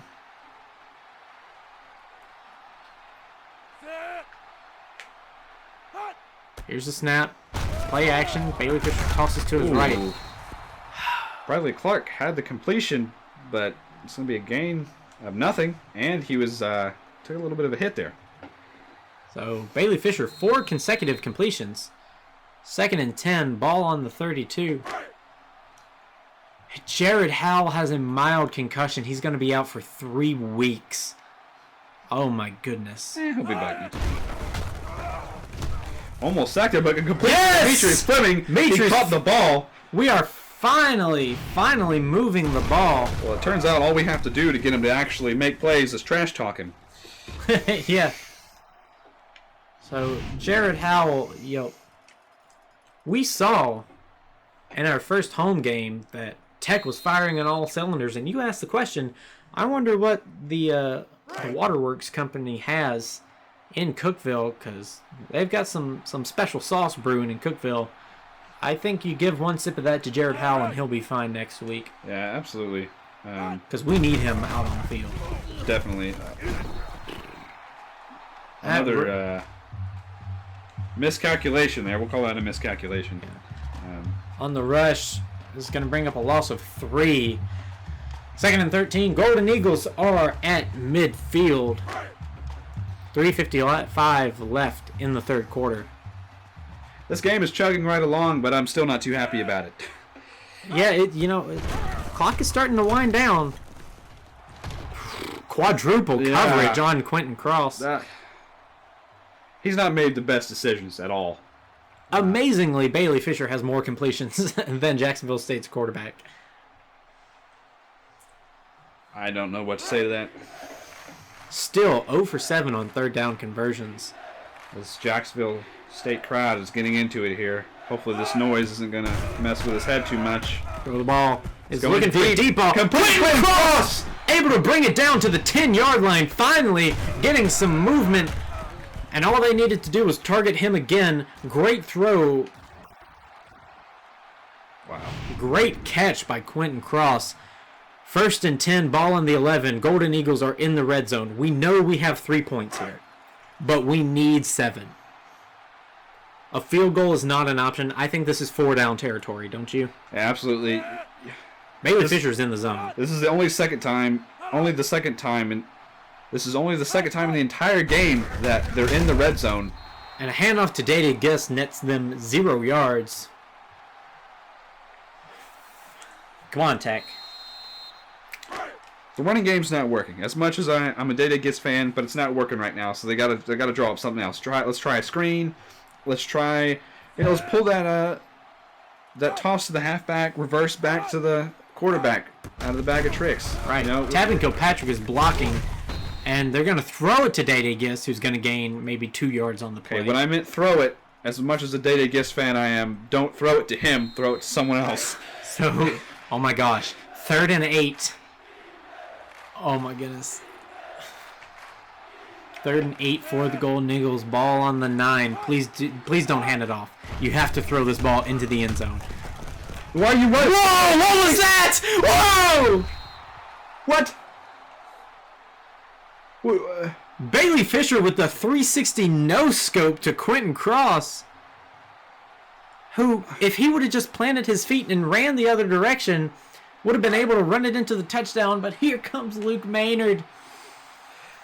A: Here's the snap. Play action. Bailey Fisher tosses to his right.
B: Bradley Clark had the completion, but it's going to be a gain of nothing, and he was took a little bit of a hit there.
A: So Bailey Fisher, 4 consecutive completions. 2nd and 10, ball on the 32. Jared Howell has a mild concussion. He's going to be out for 3 weeks. Oh my goodness.
B: He'll be back. Almost sacked it, but a complete.
A: Yes!
B: Demetrius Fleming. He caught the ball.
A: We are finally moving the ball.
B: Well, it turns out all we have to do to get him to actually make plays is trash talk him.
A: Yeah. So Jared Howell, we saw in our first home game that Tech was firing on all cylinders, and you asked the question, I wonder what the Waterworks company has in Cookeville, because they've got some special sauce brewing in Cookeville. I think you give 1 sip of that to Jared Howell and he'll be fine next week.
B: Yeah, absolutely.
A: Because we need him out on the field.
B: Definitely. Another miscalculation there. We'll call that a miscalculation.
A: On the rush, this is going to bring up a loss of 3. 2nd and 13. Golden Eagles are at midfield. 3:55 left in the 3rd quarter.
B: This game is chugging right along, but I'm still not too happy about it.
A: Yeah, clock is starting to wind down. Quadruple coverage on Quentin Cross.
B: He's not made the best decisions at all.
A: Amazingly, Bailey Fisher has more completions than Jacksonville State's quarterback.
B: I don't know what to say to that.
A: Still 0 for 7 on 3rd down conversions.
B: This Jacksonville State crowd is getting into it here. Hopefully this noise isn't going to mess with his head too much.
A: Throw the ball. Is
B: going
A: looking for a deep ball.
B: Complete
A: cross! Able to bring it down to the 10-yard line. Finally getting some movement. And all they needed to do was target him again. Great throw.
B: Wow.
A: Great catch by Quentin Cross. 1st and 10, ball on the 11. Golden Eagles are in the red zone. We know we have 3 points here, but we need 7. A field goal is not an option. I think this is 4-down territory, don't you?
B: Absolutely.
A: Bailey Fisher's in the zone.
B: This is the only second time, this is only the second time in the entire game that they're in the red zone.
A: And a handoff to Data Guess nets them 0 yards. Come on, Tech.
B: The running game's not working. As much as I'm a Data Guess fan, but it's not working right now. So they gotta draw up something else. Let's try a screen. Let's try, let's pull that toss to the halfback, reverse back to the quarterback out of the bag of tricks.
A: Right. Tavin Kilpatrick is blocking, and they're gonna throw it to Data Guess, who's gonna gain maybe 2 yards on the play.
B: Okay, when I meant throw it, as much as a Data Guess fan I am, don't throw it to him. Throw it to someone else.
A: So, oh my gosh, 3rd and 8. Oh my goodness. 3rd and 8 for the Golden Eagles. Ball on the 9. Please don't hand it off. You have to throw this ball into the end zone.
B: Why are you running?
A: Whoa! What was that? Whoa!
B: What?
A: Bailey Fisher with the 360 no-scope to Quentin Cross, who, if he would have just planted his feet and ran the other direction, would have been able to run it into the touchdown, but here comes Luke Maynard.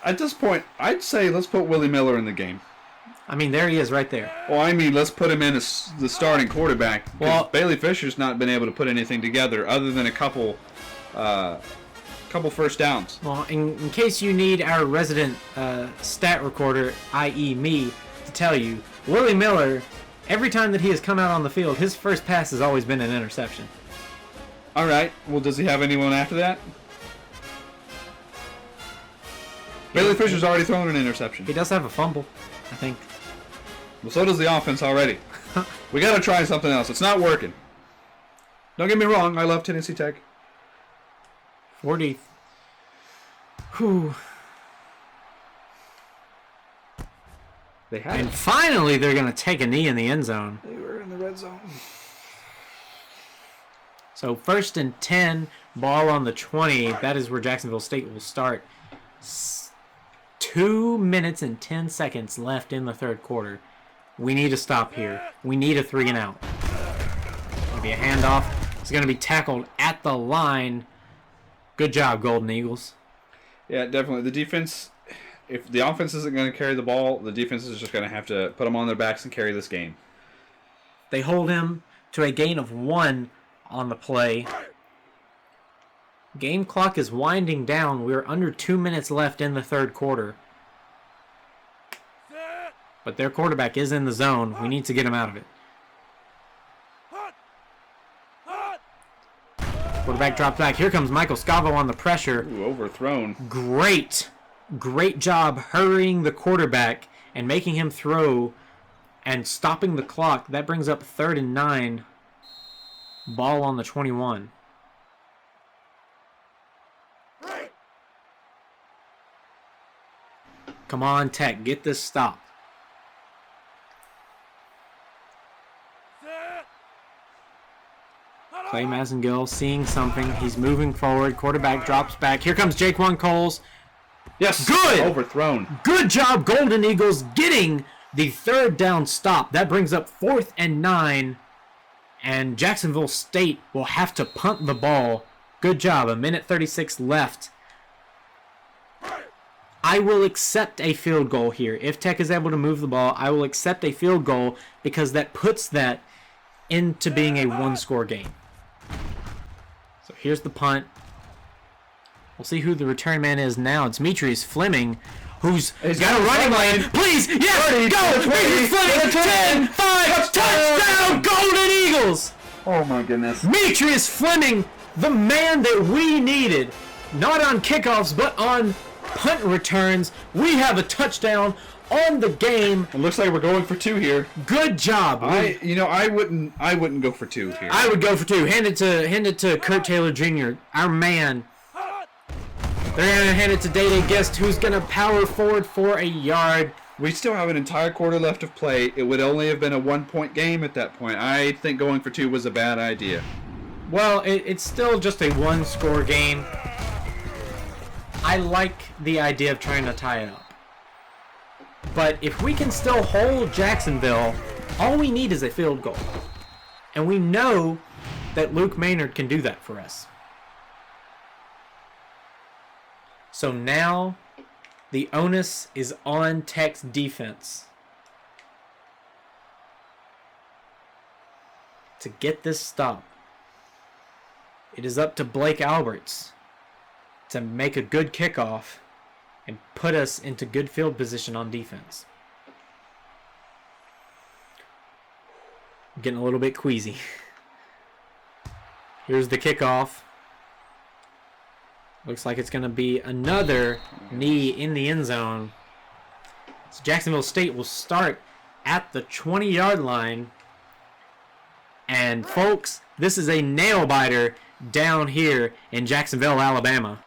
B: At this point, I'd say let's put Willie Miller in the game.
A: I mean, there he is right there.
B: Well, I mean, let's put him in as the starting quarterback. Well, Bailey Fisher's not been able to put anything together other than a couple first downs.
A: Well, in case you need our resident stat recorder, i.e. me, to tell you, Willie Miller, every time that he has come out on the field, his first pass has always been an interception.
B: All right. Well, does he have anyone after that? Bailey Fisher's already thrown an interception.
A: He does have a fumble, I think.
B: Well, so does the offense already. We got to try something else. It's not working. Don't get me wrong. I love Tennessee Tech.
A: 40. Whew.
B: They had
A: And finally, they're going to take a knee in the end zone.
B: They were in the red zone.
A: So 1st and 10, ball on the 20. That is where Jacksonville State will start. 2 minutes and 10 seconds left in the 3rd quarter. We need to stop here. We need a 3 and out. Maybe a handoff. It's going to be tackled at the line. Good job, Golden Eagles.
B: Yeah, definitely. The defense, if the offense isn't going to carry the ball, the defense is just going to have to put them on their backs and carry this game.
A: They hold him to a gain of 1 on the play. Game clock is winding down. We're under 2 minutes left in the 3rd quarter. But their quarterback is in the zone. We need to get him out of it. Quarterback drops back. Here comes Michael Scavo on the pressure.
B: Ooh, overthrown.
A: Great job hurrying the quarterback and making him throw and stopping the clock. That brings up 3rd and 9. Ball on the 21. Come on, Tech. Get this stop. Clay Mazengill seeing something. He's moving forward. Quarterback drops back. Here comes Jaquan Coles.
B: Yes.
A: Good.
B: Overthrown.
A: Good job, Golden Eagles, getting the 3rd down stop. That brings up 4th and 9. And Jacksonville State will have to punt the ball. Good job. 1:36 left. I will accept a field goal here. If Tech is able to move the ball, I will accept a field goal because that puts that into being a 1-score game. So here's the punt. We'll see who the return man is now. It's Demetrius Fleming, who's got a running lane. Please, yes,
B: 30,
A: go!
B: 20,
A: Demetrius Fleming, 10, 5, touchdown, Golden Eagles!
B: Oh my goodness.
A: Demetrius Fleming, the man that we needed, not on kickoffs, but on punt returns. We have a touchdown on the game.
B: It looks like we're going for 2 here.
A: Good job.
B: I wouldn't go for 2 here.
A: I would go for 2. Hand it to Kurt Taylor Jr., our man. They're gonna hand it to Data Guest, who's gonna power forward for a yard.
B: We still have an entire quarter left of play. It would only have been a 1-point game at that point. I think going for 2 was a bad idea.
A: Well, it's still just a 1-score game. I like the idea of trying to tie it up. But if we can still hold Jacksonville All we need is a field goal. And we know that Luke Maynard can do that for us. So now the onus is on Tech's defense to get this stop. It is up to Blake Alberts to make a good kickoff and put us into good field position on defense. I'm getting a little bit queasy. Here's the kickoff. Looks like it's going to be another knee in the end zone. So Jacksonville State will start at the 20-yard line. And folks, this is a nail-biter down here in Jacksonville, Alabama.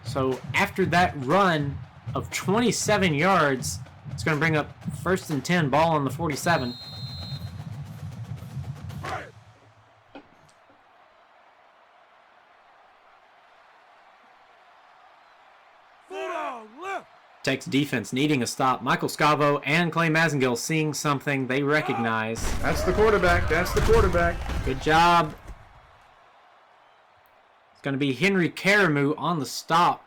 A: So after that run of 27 yards, it's going to bring up 1st and 10, ball on the 47. Tech's defense needing a stop. Michael Scavo and Clay Mazengill seeing something they recognize.
B: That's the quarterback. That's the quarterback.
A: Good job. It's going to be Henry Karamu on the stop,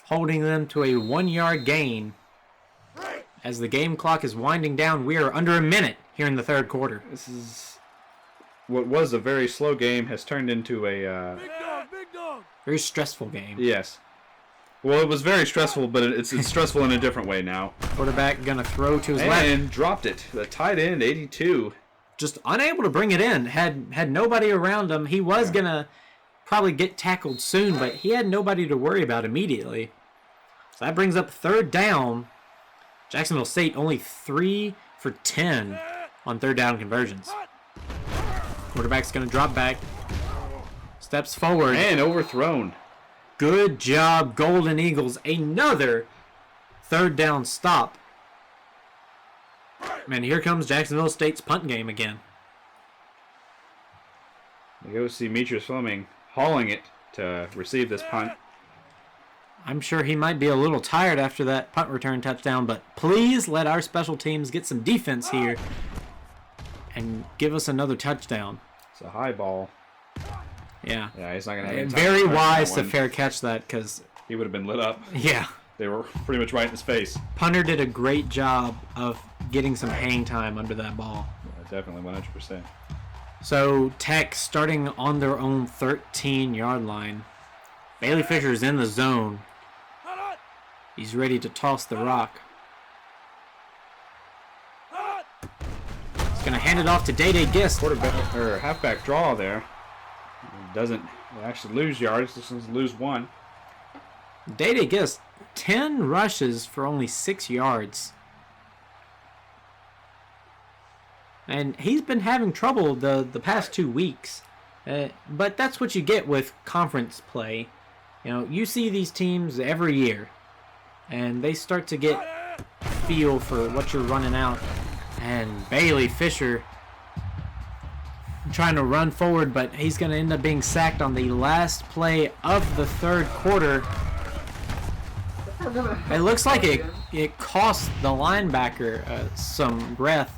A: holding them to a 1-yard gain. As the game clock is winding down, we are under a minute here in the third quarter.
B: This is what was a very slow game has turned into a
C: Big dog.
A: Very stressful game.
B: yes. Well, it was very stressful, but it's stressful in a different way now.
A: Quarterback going to throw to his left.
B: And dropped it. The tight end, 82.
A: Just unable to bring it in. Had nobody around him. He was going to probably get tackled soon, but he had nobody to worry about immediately. So that brings up 3rd down. Jacksonville State only 3 for 10 on 3rd down conversions. Quarterback's going to drop back. Steps forward.
B: And overthrown.
A: Good job, Golden Eagles. Another 3rd down stop. Man, here comes Jacksonville State's punt game again.
B: We go see Demetrius Fleming hauling it to receive this punt.
A: I'm sure he might be a little tired after that punt return touchdown, but please let our special teams get some defense here and give us another touchdown.
B: It's a high ball.
A: Yeah.
B: Yeah, he's not going to have any time
A: Very
B: to catch
A: wise
B: that
A: to
B: one.
A: fair catch that because,
B: He would have been lit up.
A: yeah,
B: They were pretty much right in his face.
A: punter did a great job of getting some hang time under that ball.
B: Yeah, definitely, 100%.
A: So Tech starting on their own 13-yard line. Bailey Fisher's in the zone. He's ready to toss the rock. He's going to hand it off to Day Gist.
B: Quarterback or halfback draw there. Doesn't actually lose yards. This one's lose 1.
A: Day Gist, 10 rushes for only 6 yards. And he's been having trouble the past 2 weeks. But that's what you get with conference play. You know, you see these teams every year. And they start to get a feel for what you're running out. And Bailey Fisher trying to run forward, but he's going to end up being sacked on the last play of the third quarter. It looks like it cost the linebacker some breath.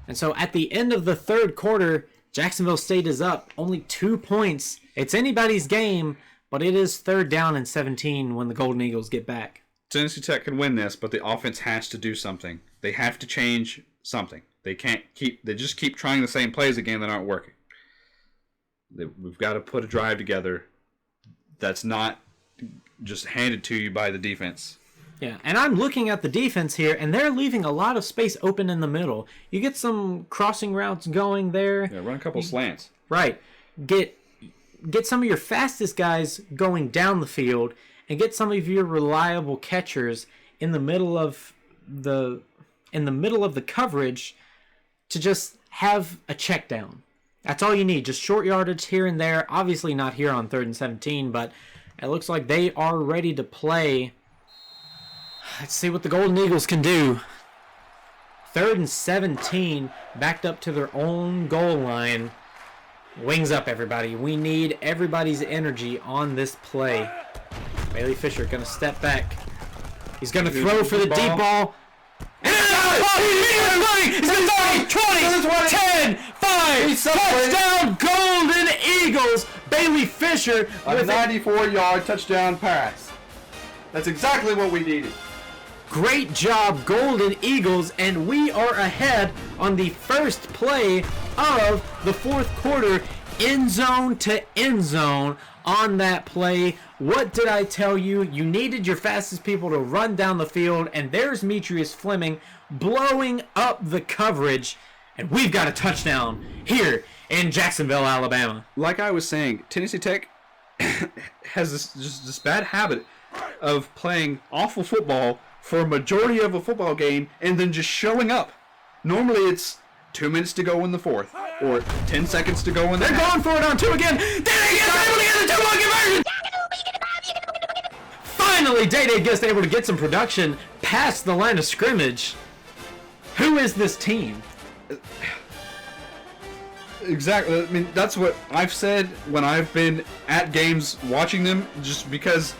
A: And so at the end of the third quarter, Jacksonville State is up only 2 points. It's anybody's game, but it is 3rd down and 17 when the Golden Eagles get back.
B: Tennessee Tech can win this, but the offense has to do something. They have to change something. They just keep trying the same plays again that aren't working. We've got to put a drive together that's not just handed to you by the defense.
A: Yeah, and I'm looking at the defense here, and they're leaving a lot of space open in the middle. You get some crossing routes going there.
B: Yeah, run a couple slants.
A: Right. Get some of your fastest guys going down the field, and get some of your reliable catchers in the middle of the coverage to just have a check down. That's all you need. Just short yardage here and there. Obviously not here on 3rd and 17, but it looks like they are ready to play. Let's see what the Golden Eagles can do. 3rd and 17, backed up to their own goal line. Wings up, everybody. We need everybody's energy on this play. Bailey Fisher going to step back. He's going to throw for the deep ball. And he's going to 20, 10, 5, touchdown, Golden Eagles. Bailey Fisher
D: A 94-yard touchdown pass. That's exactly what we needed.
A: Great job, Golden Eagles, and we are ahead on the first play of the 4th quarter, end zone to end zone on that play. What did I tell you? You needed your fastest people to run down the field, and there's Demetrius Fleming blowing up the coverage, and we've got a touchdown here in Jacksonville, Alabama.
B: Like I was saying, Tennessee Tech has this bad habit of playing awful football for a majority of a football game and then just showing up. Normally it's 2 minutes to go in the 4th or 10 seconds to go in the
A: They're
B: half.
A: going for it on 2 again. Day-Day gets able to get the 2-point conversion. Finally, Day-Day gets able to get some production past the line of scrimmage. Who is this team?
B: Exactly. I mean, that's what I've said when I've been at games watching them, just because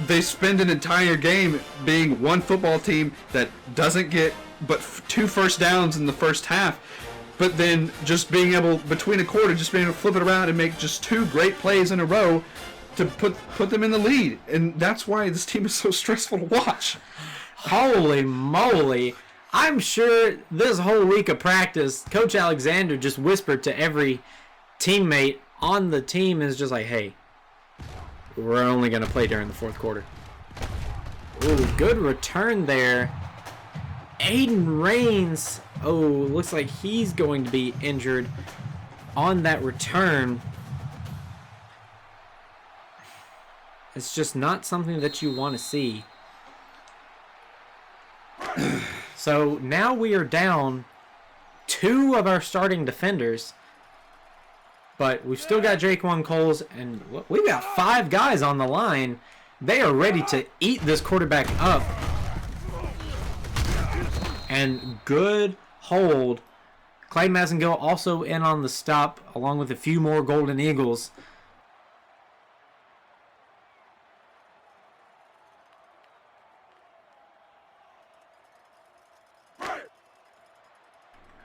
B: they spend an entire game being one football team that doesn't get but 2 first downs in the first half, but then just being able, between a quarter, just being able to flip it around and make just 2 great plays in a row to put them in the lead. And that's why this team is so stressful to watch.
A: Holy moly. I'm sure this whole week of practice, Coach Alexander just whispered to every teammate on the team, is just like, hey, we're only going to play during the 4th quarter. Ooh, good return there. Aiden Raines, looks like he's going to be injured on that return. It's just not something that you want to see. So now we are down 2 of our starting defenders. But we've still got Jaquan Coles, and we've got 5 guys on the line. They are ready to eat this quarterback up. And good hold. Clay Mazengill also in on the stop, along with a few more Golden Eagles.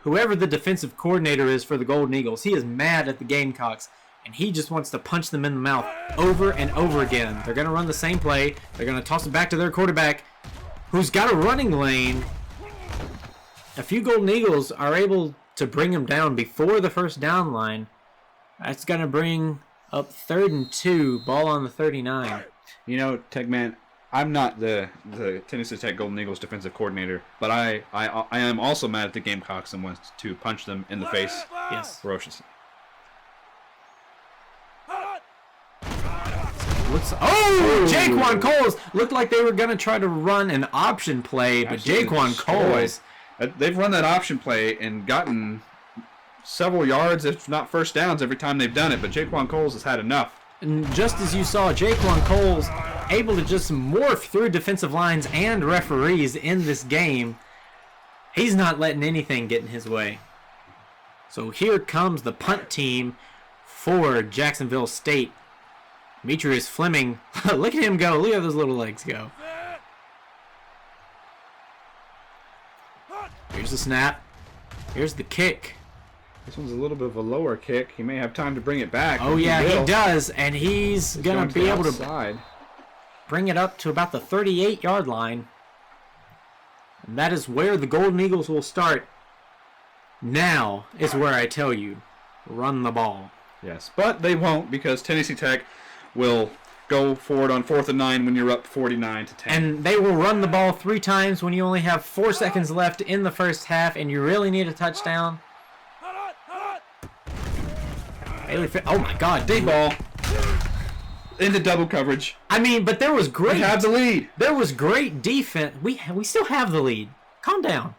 A: Whoever the defensive coordinator is for the Golden Eagles, he is mad at the Gamecocks, and he just wants to punch them in the mouth over and over again. They're going to run the same play. They're going to toss it back to their quarterback, who's got a running lane. A few Golden Eagles are able to bring him down before the first down line. That's going to bring up 3rd and 2, ball on the 39.
B: You know, Tech Man, I'm not the Tennessee Tech Golden Eagles defensive coordinator, but I am also mad at the Gamecocks and want to punch them in the face.
A: Yes.
B: Ferociously.
A: Jaquan Coles looked like they were going to try to run an option play, but Jaquan Coles.
B: They've run that option play and gotten several yards, if not first downs, every time they've done it, but Jaquan Coles has had enough.
A: And just as you saw, Jaquan Coles able to just morph through defensive lines and referees in this game. He's not letting anything get in his way. So here comes the punt team for Jacksonville State. Demetrius Fleming, look at him go. Look at those little legs go. Here's the snap. Here's the kick.
B: This one's a little bit of a lower kick. He may have time to bring it back.
A: Oh, yeah, he does. And he's going to be able to bring it up to about the 38-yard line. And that is where the Golden Eagles will start. Now is where I tell you, run the ball.
B: Yes, but they won't, because Tennessee Tech will go forward on 4th and 9 when you're up 49-10.
A: And they will run the ball 3 times when you only have 4 seconds left in the first half and you really need a touchdown. Oh my God,
B: deep ball into double coverage.
A: I mean, but there was great.
B: We have the lead.
A: There was great defense. We still have the lead. Calm down.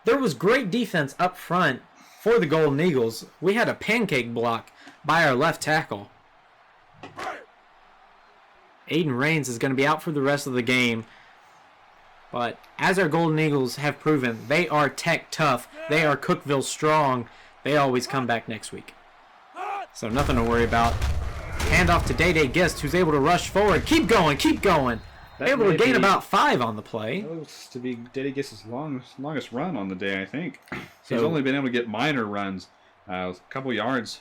A: there was great defense up front for the Golden Eagles. We had a pancake block by our left tackle. Aiden Raines is going to be out for the rest of the game. But as our Golden Eagles have proven, they are Tech tough. They are Cookeville strong. They always come back next week. So nothing to worry about. Hand off to Day Gist, who's able to rush forward. Keep going, keep going. Able to gain about 5 on the play.
B: That looks to be Day Gist's longest run on the day, I think.
A: So,
B: he's only been able to get minor runs, a couple yards.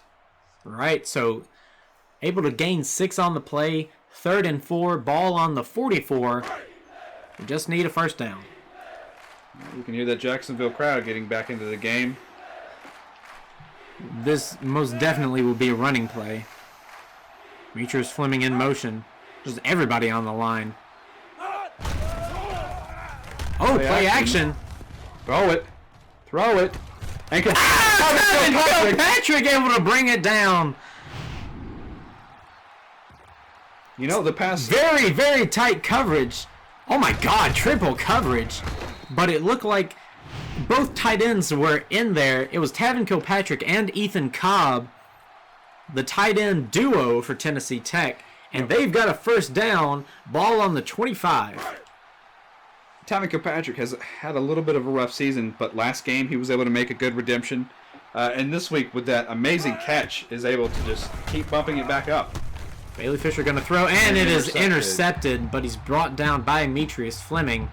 A: Right, so able to gain 6 on the play. 3rd and 4, ball on the 44. We just need a first down.
B: You can hear that Jacksonville crowd getting back into the game.
A: This most definitely will be a running play. Demetrius Fleming in motion. Just everybody on the line. Oh, play action.
B: Throw it. Throw it. And
A: Patrick able to bring it down.
B: You know, the pass...
A: Very, very tight coverage. Oh my God, triple coverage. But it looked like both tight ends were in there. It was Tavin Kilpatrick and Ethan Cobb, the tight end duo for Tennessee Tech. And they've got a first down, ball on the 25.
B: Tavin Kilpatrick has had a little bit of a rough season, but last game he was able to make a good redemption. And this week, with that amazing catch, is able to just keep bumping it back up.
A: Bailey Fisher going to throw, and it is intercepted, but he's brought down by Demetrius Fleming.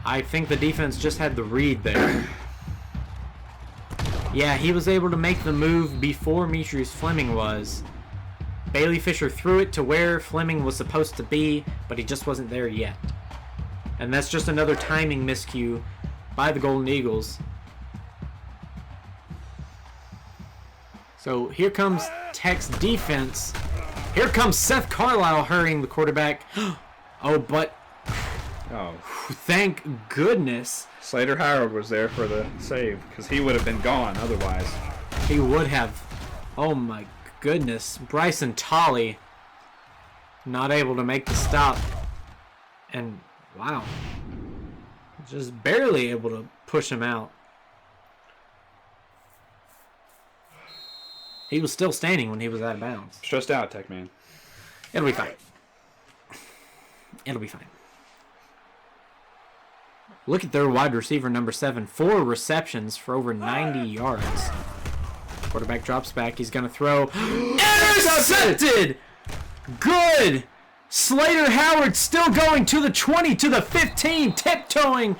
A: I think the defense just had the read there. Yeah, he was able to make the move before Demetrius Fleming was. Bailey Fisher threw it to where Fleming was supposed to be, but he just wasn't there yet. And that's just another timing miscue by the Golden Eagles. So here comes Tech's defense. Here comes Seth Carlisle hurrying the quarterback. Oh, but thank goodness.
B: Slater Howard was there for the save, because he would have been gone otherwise.
A: He would have. Oh my goodness. Bryson Tolley not able to make the stop. And wow. Just barely able to push him out. He was still standing when he was out of bounds.
B: Stressed out, Tech man.
A: It'll be fine. It'll be fine. Look at their wide receiver, number 7. 4 receptions for over 90 yards. Quarterback drops back. He's going to throw. Intercepted! Good! Slater Howard still going to the 20, to the 15, tiptoeing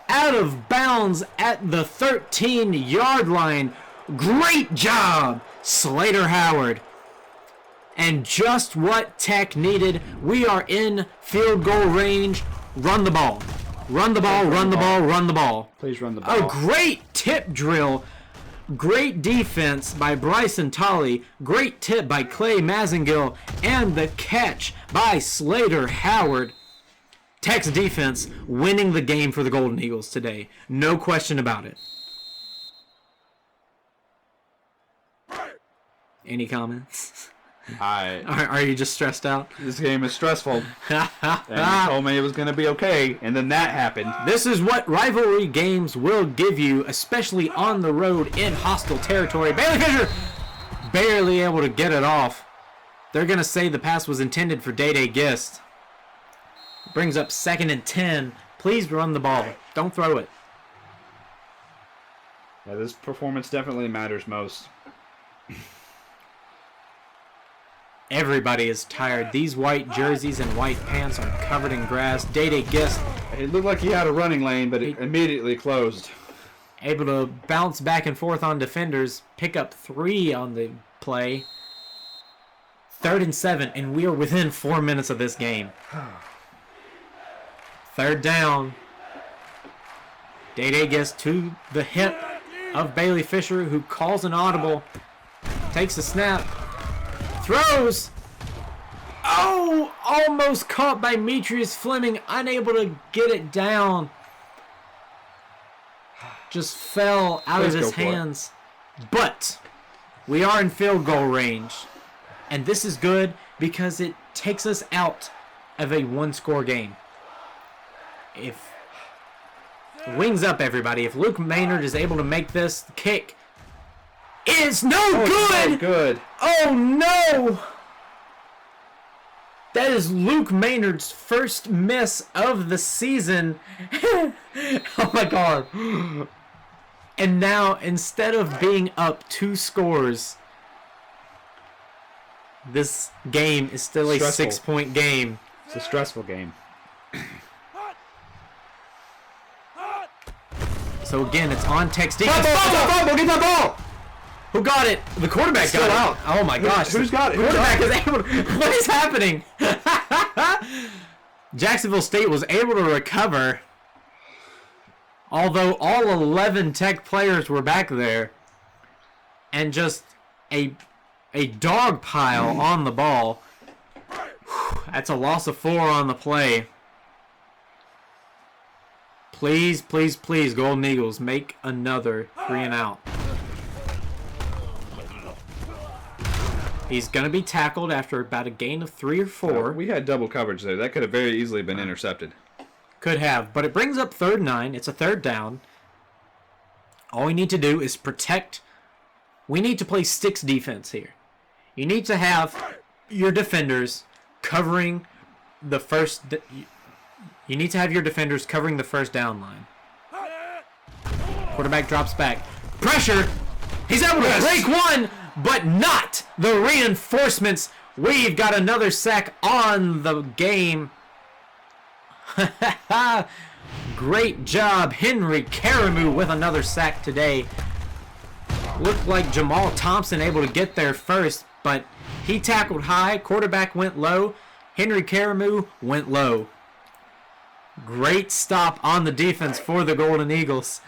A: out of bounds at the 13-yard line. Great job, Slater Howard. And just what Tech needed. We are in field goal range. Run the ball. Run the ball, run the ball, run the ball.
B: Please run the ball.
A: A great tip drill. Great defense by Bryson Tolley. Great tip by Clay Mazingill. And the catch by Slater Howard. Tech's defense winning the game for the Golden Eagles today. No question about it. Any comments? Are you just stressed out?
B: This game is stressful. And you told me it was going to be okay, and then that happened.
A: This is what rivalry games will give you, especially on the road in hostile territory. Bailey Fisher barely able to get it off. They're going to say the pass was intended for Day Gist. Brings up 2nd and 10. Please run the ball. Don't throw it.
B: Yeah, this performance definitely matters most.
A: Everybody is tired. These white jerseys and white pants are covered in grass. Day Gist.
B: It looked like he had a running lane, but it immediately closed.
A: Able to bounce back and forth on defenders. Pick up 3 on the play. 3rd and 7, and we are within 4 minutes of this game. 3rd down. Day Gist to the hip of Bailey Fisher, who calls an audible. Takes a snap. Throws. Oh, almost caught by Demetrius Fleming. Unable to get it down. Just fell out of his hands. But we are in field goal range. And this is good because it takes us out of a 1-score game. if wings up, everybody. If Luke Maynard is able to make this kick, it's no good.
B: No good.
A: Oh no! That is Luke Maynard's first miss of the season. Oh my god. And now, instead of being up 2 scores, this game is still a
B: Stressful.
A: 6-point game.
B: It's a stressful game.
A: So again, it's on Tech's defense.
D: Ball, get that ball!
A: Who got it? The quarterback
D: Still
A: got
D: out.
A: it. Oh my gosh.
D: Who's got it?
A: The quarterback is able to... What is happening? Jacksonville State was able to recover. Although all 11 Tech players were back there. And just a dog pile on the ball. That's a loss of 4 on the play. Please, please, please, Golden Eagles, make another 3 and out. He's going to be tackled after about a gain of 3 or 4.
B: We had double coverage there. That could have very easily been intercepted.
A: Could have, but it brings up 3rd and 9. It's a 3rd down. All we need to do is protect. We need to play sticks defense here. You need to have your defenders covering the first... You need to have your defenders covering the first down line. Quarterback drops back. Pressure! He's able to break one, but not the reinforcements. We've got another sack on the game. Great job, Henry Karamu, with another sack today. Looked like Jamal Thompson able to get there first, but he tackled high. Quarterback went low. Henry Karamu went low. Great stop on the defense for the Golden Eagles.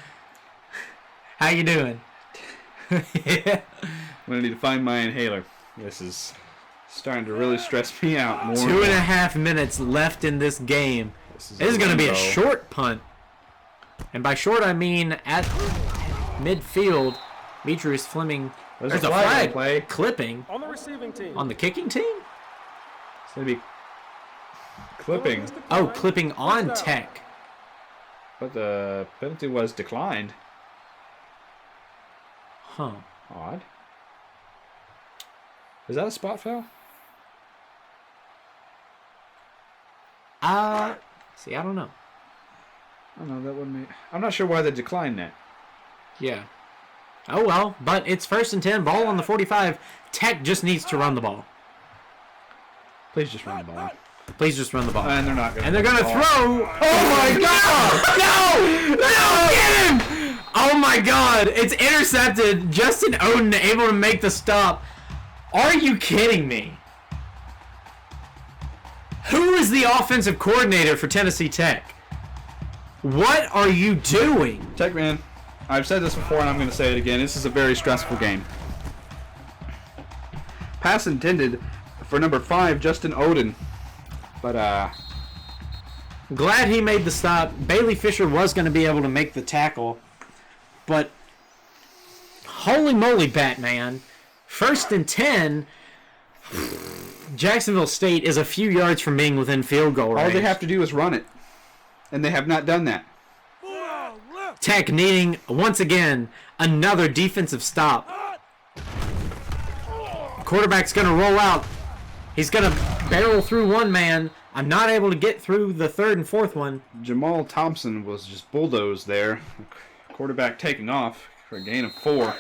A: How you doing?
B: I'm gonna need to find my inhaler. This is starting to really stress me out more.
A: 2.5 minutes left in this game. This is going to be a short punt. And by short, I mean at midfield. Demetrius Fleming. There's a flag
B: play.
A: Clipping.
C: On the receiving team.
A: On the kicking team?
B: It's gonna be clipping.
A: Oh, clipping on Tech.
B: But the penalty was declined.
A: Huh.
B: Odd. Is that a spot foul?
A: See, I don't know.
B: I don't know, that wouldn't be... I'm not sure why they declined that.
A: Yeah. Oh well, but it's 1st and 10, ball on the 45. Tech just needs to run the ball.
B: Please just run the ball.
A: Please just run the ball.
B: And they're not gonna.
A: And they're gonna throw. Oh my god! No! No! Get him! Oh my god! It's intercepted. Justin Oden able to make the stop. Are you kidding me? Who is the offensive coordinator for Tennessee Tech? What are you doing?
B: Tech man, I've said this before and I'm going to say it again. This is a very stressful game. Pass intended for number 5, Justin Oden. But,
A: Glad he made the stop. Bailey Fisher was going to be able to make the tackle. But, holy moly, Batman. 1st and 10. Jacksonville State is a few yards from being within field goal range.
B: all they have to do is run it. And they have not done that.
A: Tech needing, once again, another defensive stop. Quarterback's going to roll out. He's going to barrel through one man. I'm not able to get through the 3rd and 4th one.
B: Jamal Thompson was just bulldozed there. Quarterback taking off for a gain of 4.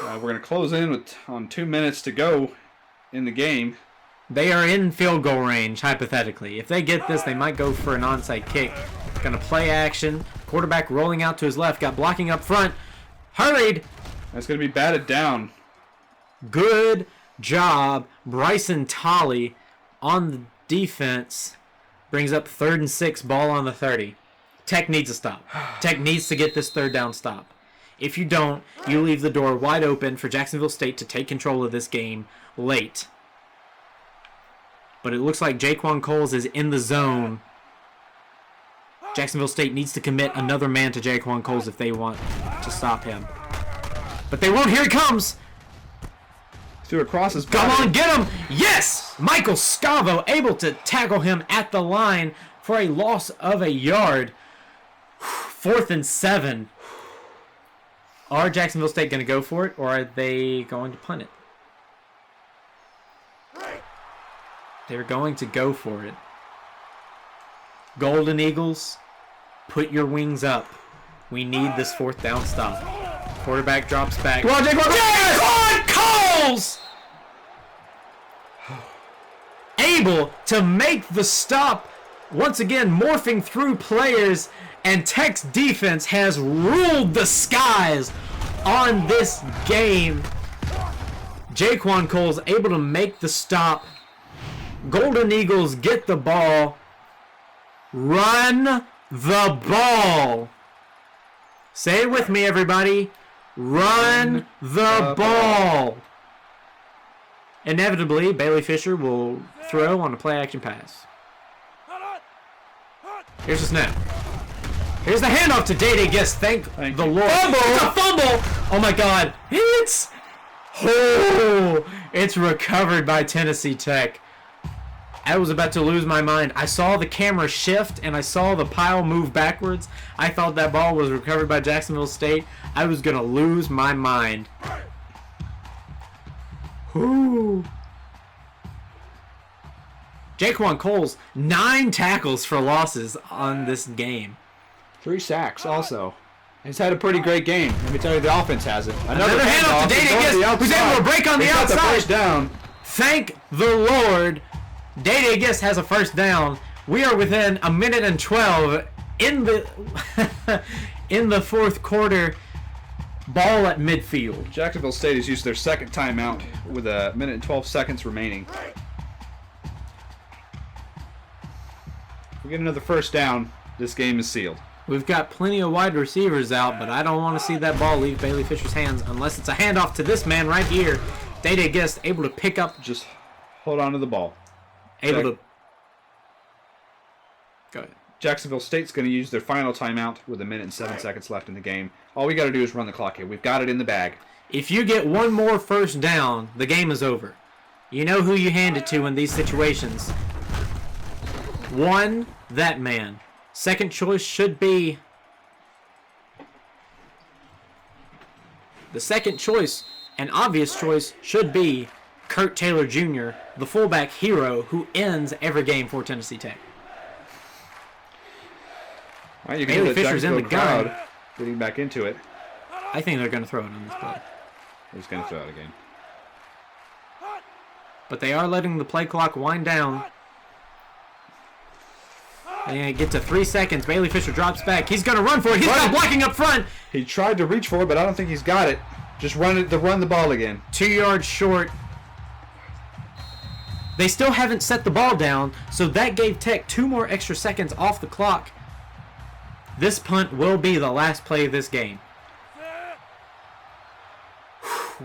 B: We're going to close in on 2 minutes to go in the game.
A: They are in field goal range, hypothetically. If they get this, they might go for an onside kick. Going to play action. Quarterback rolling out to his left. Got blocking up front. Hurried.
B: That's going to be batted down.
A: Good job. Bryson Tolley on the defense. Brings up 3rd and 6. Ball on the 30. Tech needs a stop. Tech needs to get this 3rd down stop. If you don't, you leave the door wide open for Jacksonville State to take control of this game late. But it looks like Jaquan Coles is in the zone. Jacksonville State needs to commit another man to Jaquan Coles if they want to stop him. But they won't. Here he comes.
B: Threw across his
A: Come
B: body.
A: on, get him. Yes! Michael Scavo able to tackle him at the line for a loss of a yard. 4th and 7. Are Jacksonville State going to go for it, or are they going to punt it? They're going to go for it. Golden Eagles, put your wings up. We need this 4th down stop. Quarterback drops back.
B: Come on, Jake.
A: Yes! Coles! Able to make the stop. Once again, morphing through players, and Tech's defense has ruled the skies on this game. Jaquan Cole's able to make the stop. Golden Eagles get the ball. Run the ball. Say it with me, everybody. Run the ball. Inevitably, Bailey Fisher will throw on a play-action pass. Here's the snap. Here's the handoff to Day-Day Guest. Thank the Lord. Fumble! It's a fumble! Oh my God. It's recovered by Tennessee Tech. I was about to lose my mind. I saw the camera shift and I saw the pile move backwards. I thought that ball was recovered by Jacksonville State. I was going to lose my mind. Whoo. Jaquan Coles, 9 tackles for losses on this game.
B: 3 sacks also. He's had a pretty great game. Let me tell you, the offense has it.
A: Another handoff to Day-Day Guest, who's able to break on the outside.
B: Got the first down.
A: Thank the Lord. Day-Day Guest has a first down. We are within a minute and 12 in the in the 4th quarter. Ball at midfield.
B: Jacksonville State has used their second timeout with a minute and 12 seconds remaining. If we get another first down, this game is sealed.
A: We've got plenty of wide receivers out, but I don't want to see that ball leave Bailey Fisher's hands unless it's a handoff to this man right here. Day-Day Guest able to pick up.
B: Just hold on to the ball.
A: Able to. Go ahead.
B: Jacksonville State's going to use their final timeout with a minute and 7 seconds left in the game. All we got to do is run the clock here. We've got it in the bag.
A: If you get one more first down, the game is over. You know who you hand it to in these situations. One, that man. Second choice should be... The second choice, an obvious choice, should be Kurt Taylor Jr., the fullback hero who ends every game for Tennessee Tech.
B: All right, you can
A: Bailey
B: hear the
A: Fisher's in the
B: Jacksonville
A: gun.
B: crowd getting back into it.
A: I think they're going to throw it on this play.
B: He's going to throw it again.
A: But they are letting the play clock wind down. And get to 3 seconds. Bailey Fisher drops back. He's going to run for it. He's got blocking up front.
B: He tried to reach for it, but I don't think he's got it. Just run the ball again.
A: 2 yards short. They still haven't set the ball down, so that gave Tech 2 more extra seconds off the clock. This punt will be the last play of this game.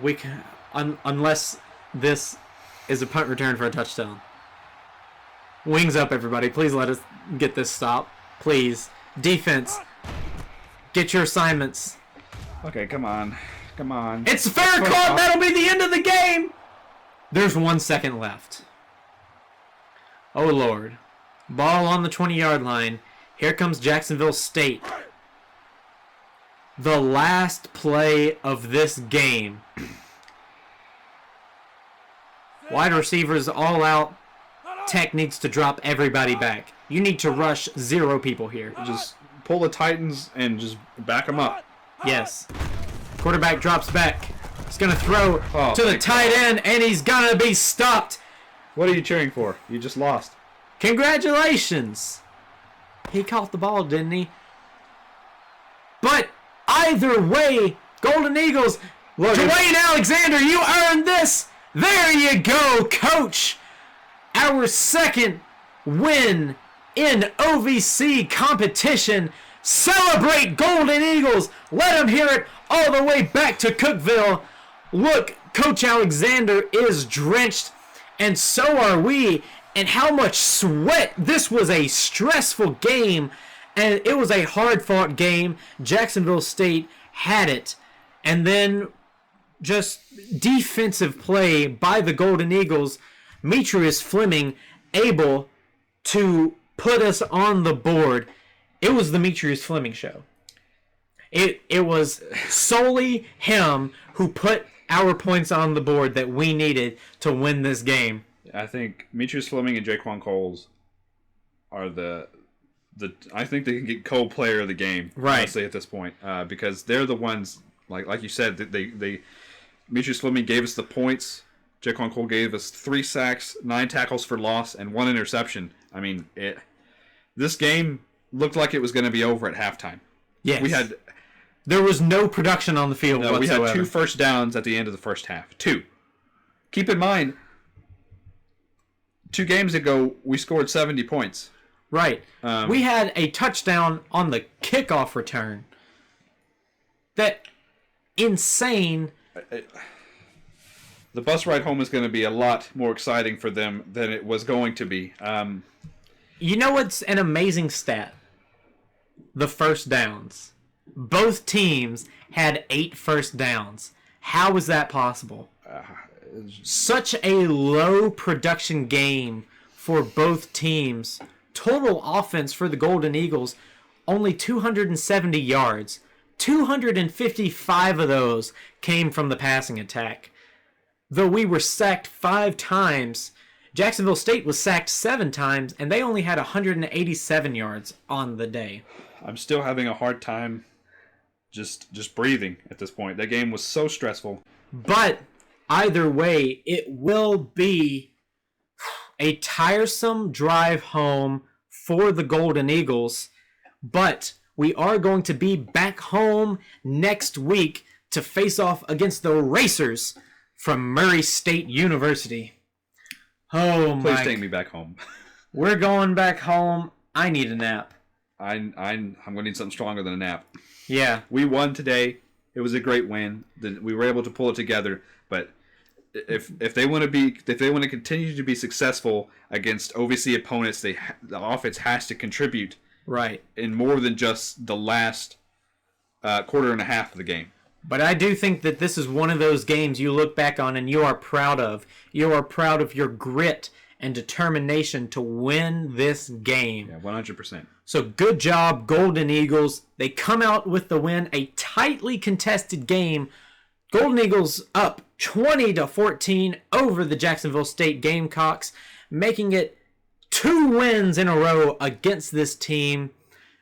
A: We can, unless this is a punt return for a touchdown. Wings up, everybody. Please let us get this stop. Please. Defense. Get your assignments.
B: Okay, come on. Come on.
A: It's a fair call. That'll be the end of the game. There's 1 second left. Oh, Lord. Ball on the 20-yard line. Here comes Jacksonville State. The last play of this game. Wide receivers all out. Tech needs to drop everybody back. You need to rush 0 people here.
B: Just pull the Titans and just back them up.
A: Yes. Quarterback drops back. He's going to throw to the tight end, and he's going to be stopped.
B: What are you cheering for? You just lost.
A: Congratulations. He caught the ball, didn't he? But either way, Golden Eagles, Dwayne Alexander, you earned this. There you go, coach. Our second win in OVC competition. Celebrate, Golden Eagles. Let them hear it all the way back to Cookeville. Look, Coach Alexander is drenched, and so are we. And how much sweat. This was a stressful game, and it was a hard-fought game. Jacksonville State had it. And then just defensive play by the Golden Eagles. Demetrius Fleming able to put us on the board, it was Demetrius Fleming show. It was solely him who put our points on the board that we needed to win this game.
B: I think Demetrius Fleming and Jaquan Coles are the I think they can get co-player of the game,
A: right?
B: Honestly, at this point, because they're the ones like you said that they Demetrius Fleming gave us the points. Jaquan Cole gave us 3 sacks, 9 tackles for loss, and 1 interception. I mean, this game looked like it was going to be over at halftime.
A: Yes. There was no production on the field whatsoever.
B: We had 2 first downs at the end of the first half. 2. Keep in mind, 2 games ago, we scored 70 points.
A: Right. We had a touchdown on the kickoff return. That insane.
B: The bus ride home is going to be a lot more exciting for them than it was going to be.
A: You know what's an amazing stat? The first downs. Both teams had 8 first downs. How is that possible? Such a low production game for both teams. Total offense for the Golden Eagles, only 270 yards. 255 of those came from the passing attack. Though we were sacked 5 times, Jacksonville State was sacked 7 times, and they only had 187 yards on the day.
B: I'm still having a hard time just breathing at this point. That game was so stressful.
A: But either way, it will be a tiresome drive home for the Golden Eagles, but we are going to be back home next week to face off against the Racers from Murray State University. Oh my!
B: Please take me back home.
A: We're going back home. I need a nap.
B: I'm going to need something stronger than a nap.
A: Yeah.
B: We won today. It was a great win. We were able to pull it together, but if they want to continue to be successful against OVC opponents, the offense has to contribute
A: right
B: in more than just the last quarter and a half of the game.
A: But I do think that this is one of those games you look back on and you are proud of. You are proud of your grit and determination to win this game.
B: Yeah, 100%.
A: So good job, Golden Eagles. They come out with the win, a tightly contested game. Golden Eagles up 20-14 over the Jacksonville State Gamecocks, making it 2 wins in a row against this team.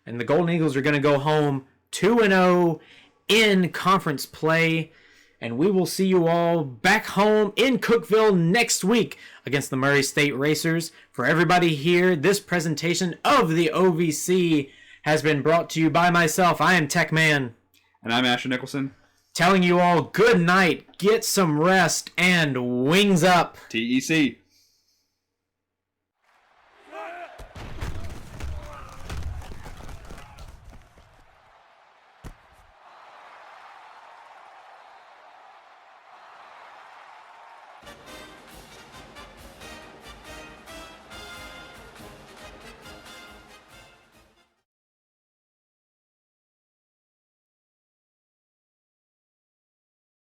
A: And the Golden Eagles are going to go home 2-0 in conference play. And we will see you all back home in Cookeville next week against the Murray State Racers. For everybody here, this presentation of the OVC has been brought to you by myself. I am Tech Man.
B: And I'm Asher Nicholson.
A: Telling you all good night, get some rest, and wings up.
B: TEC.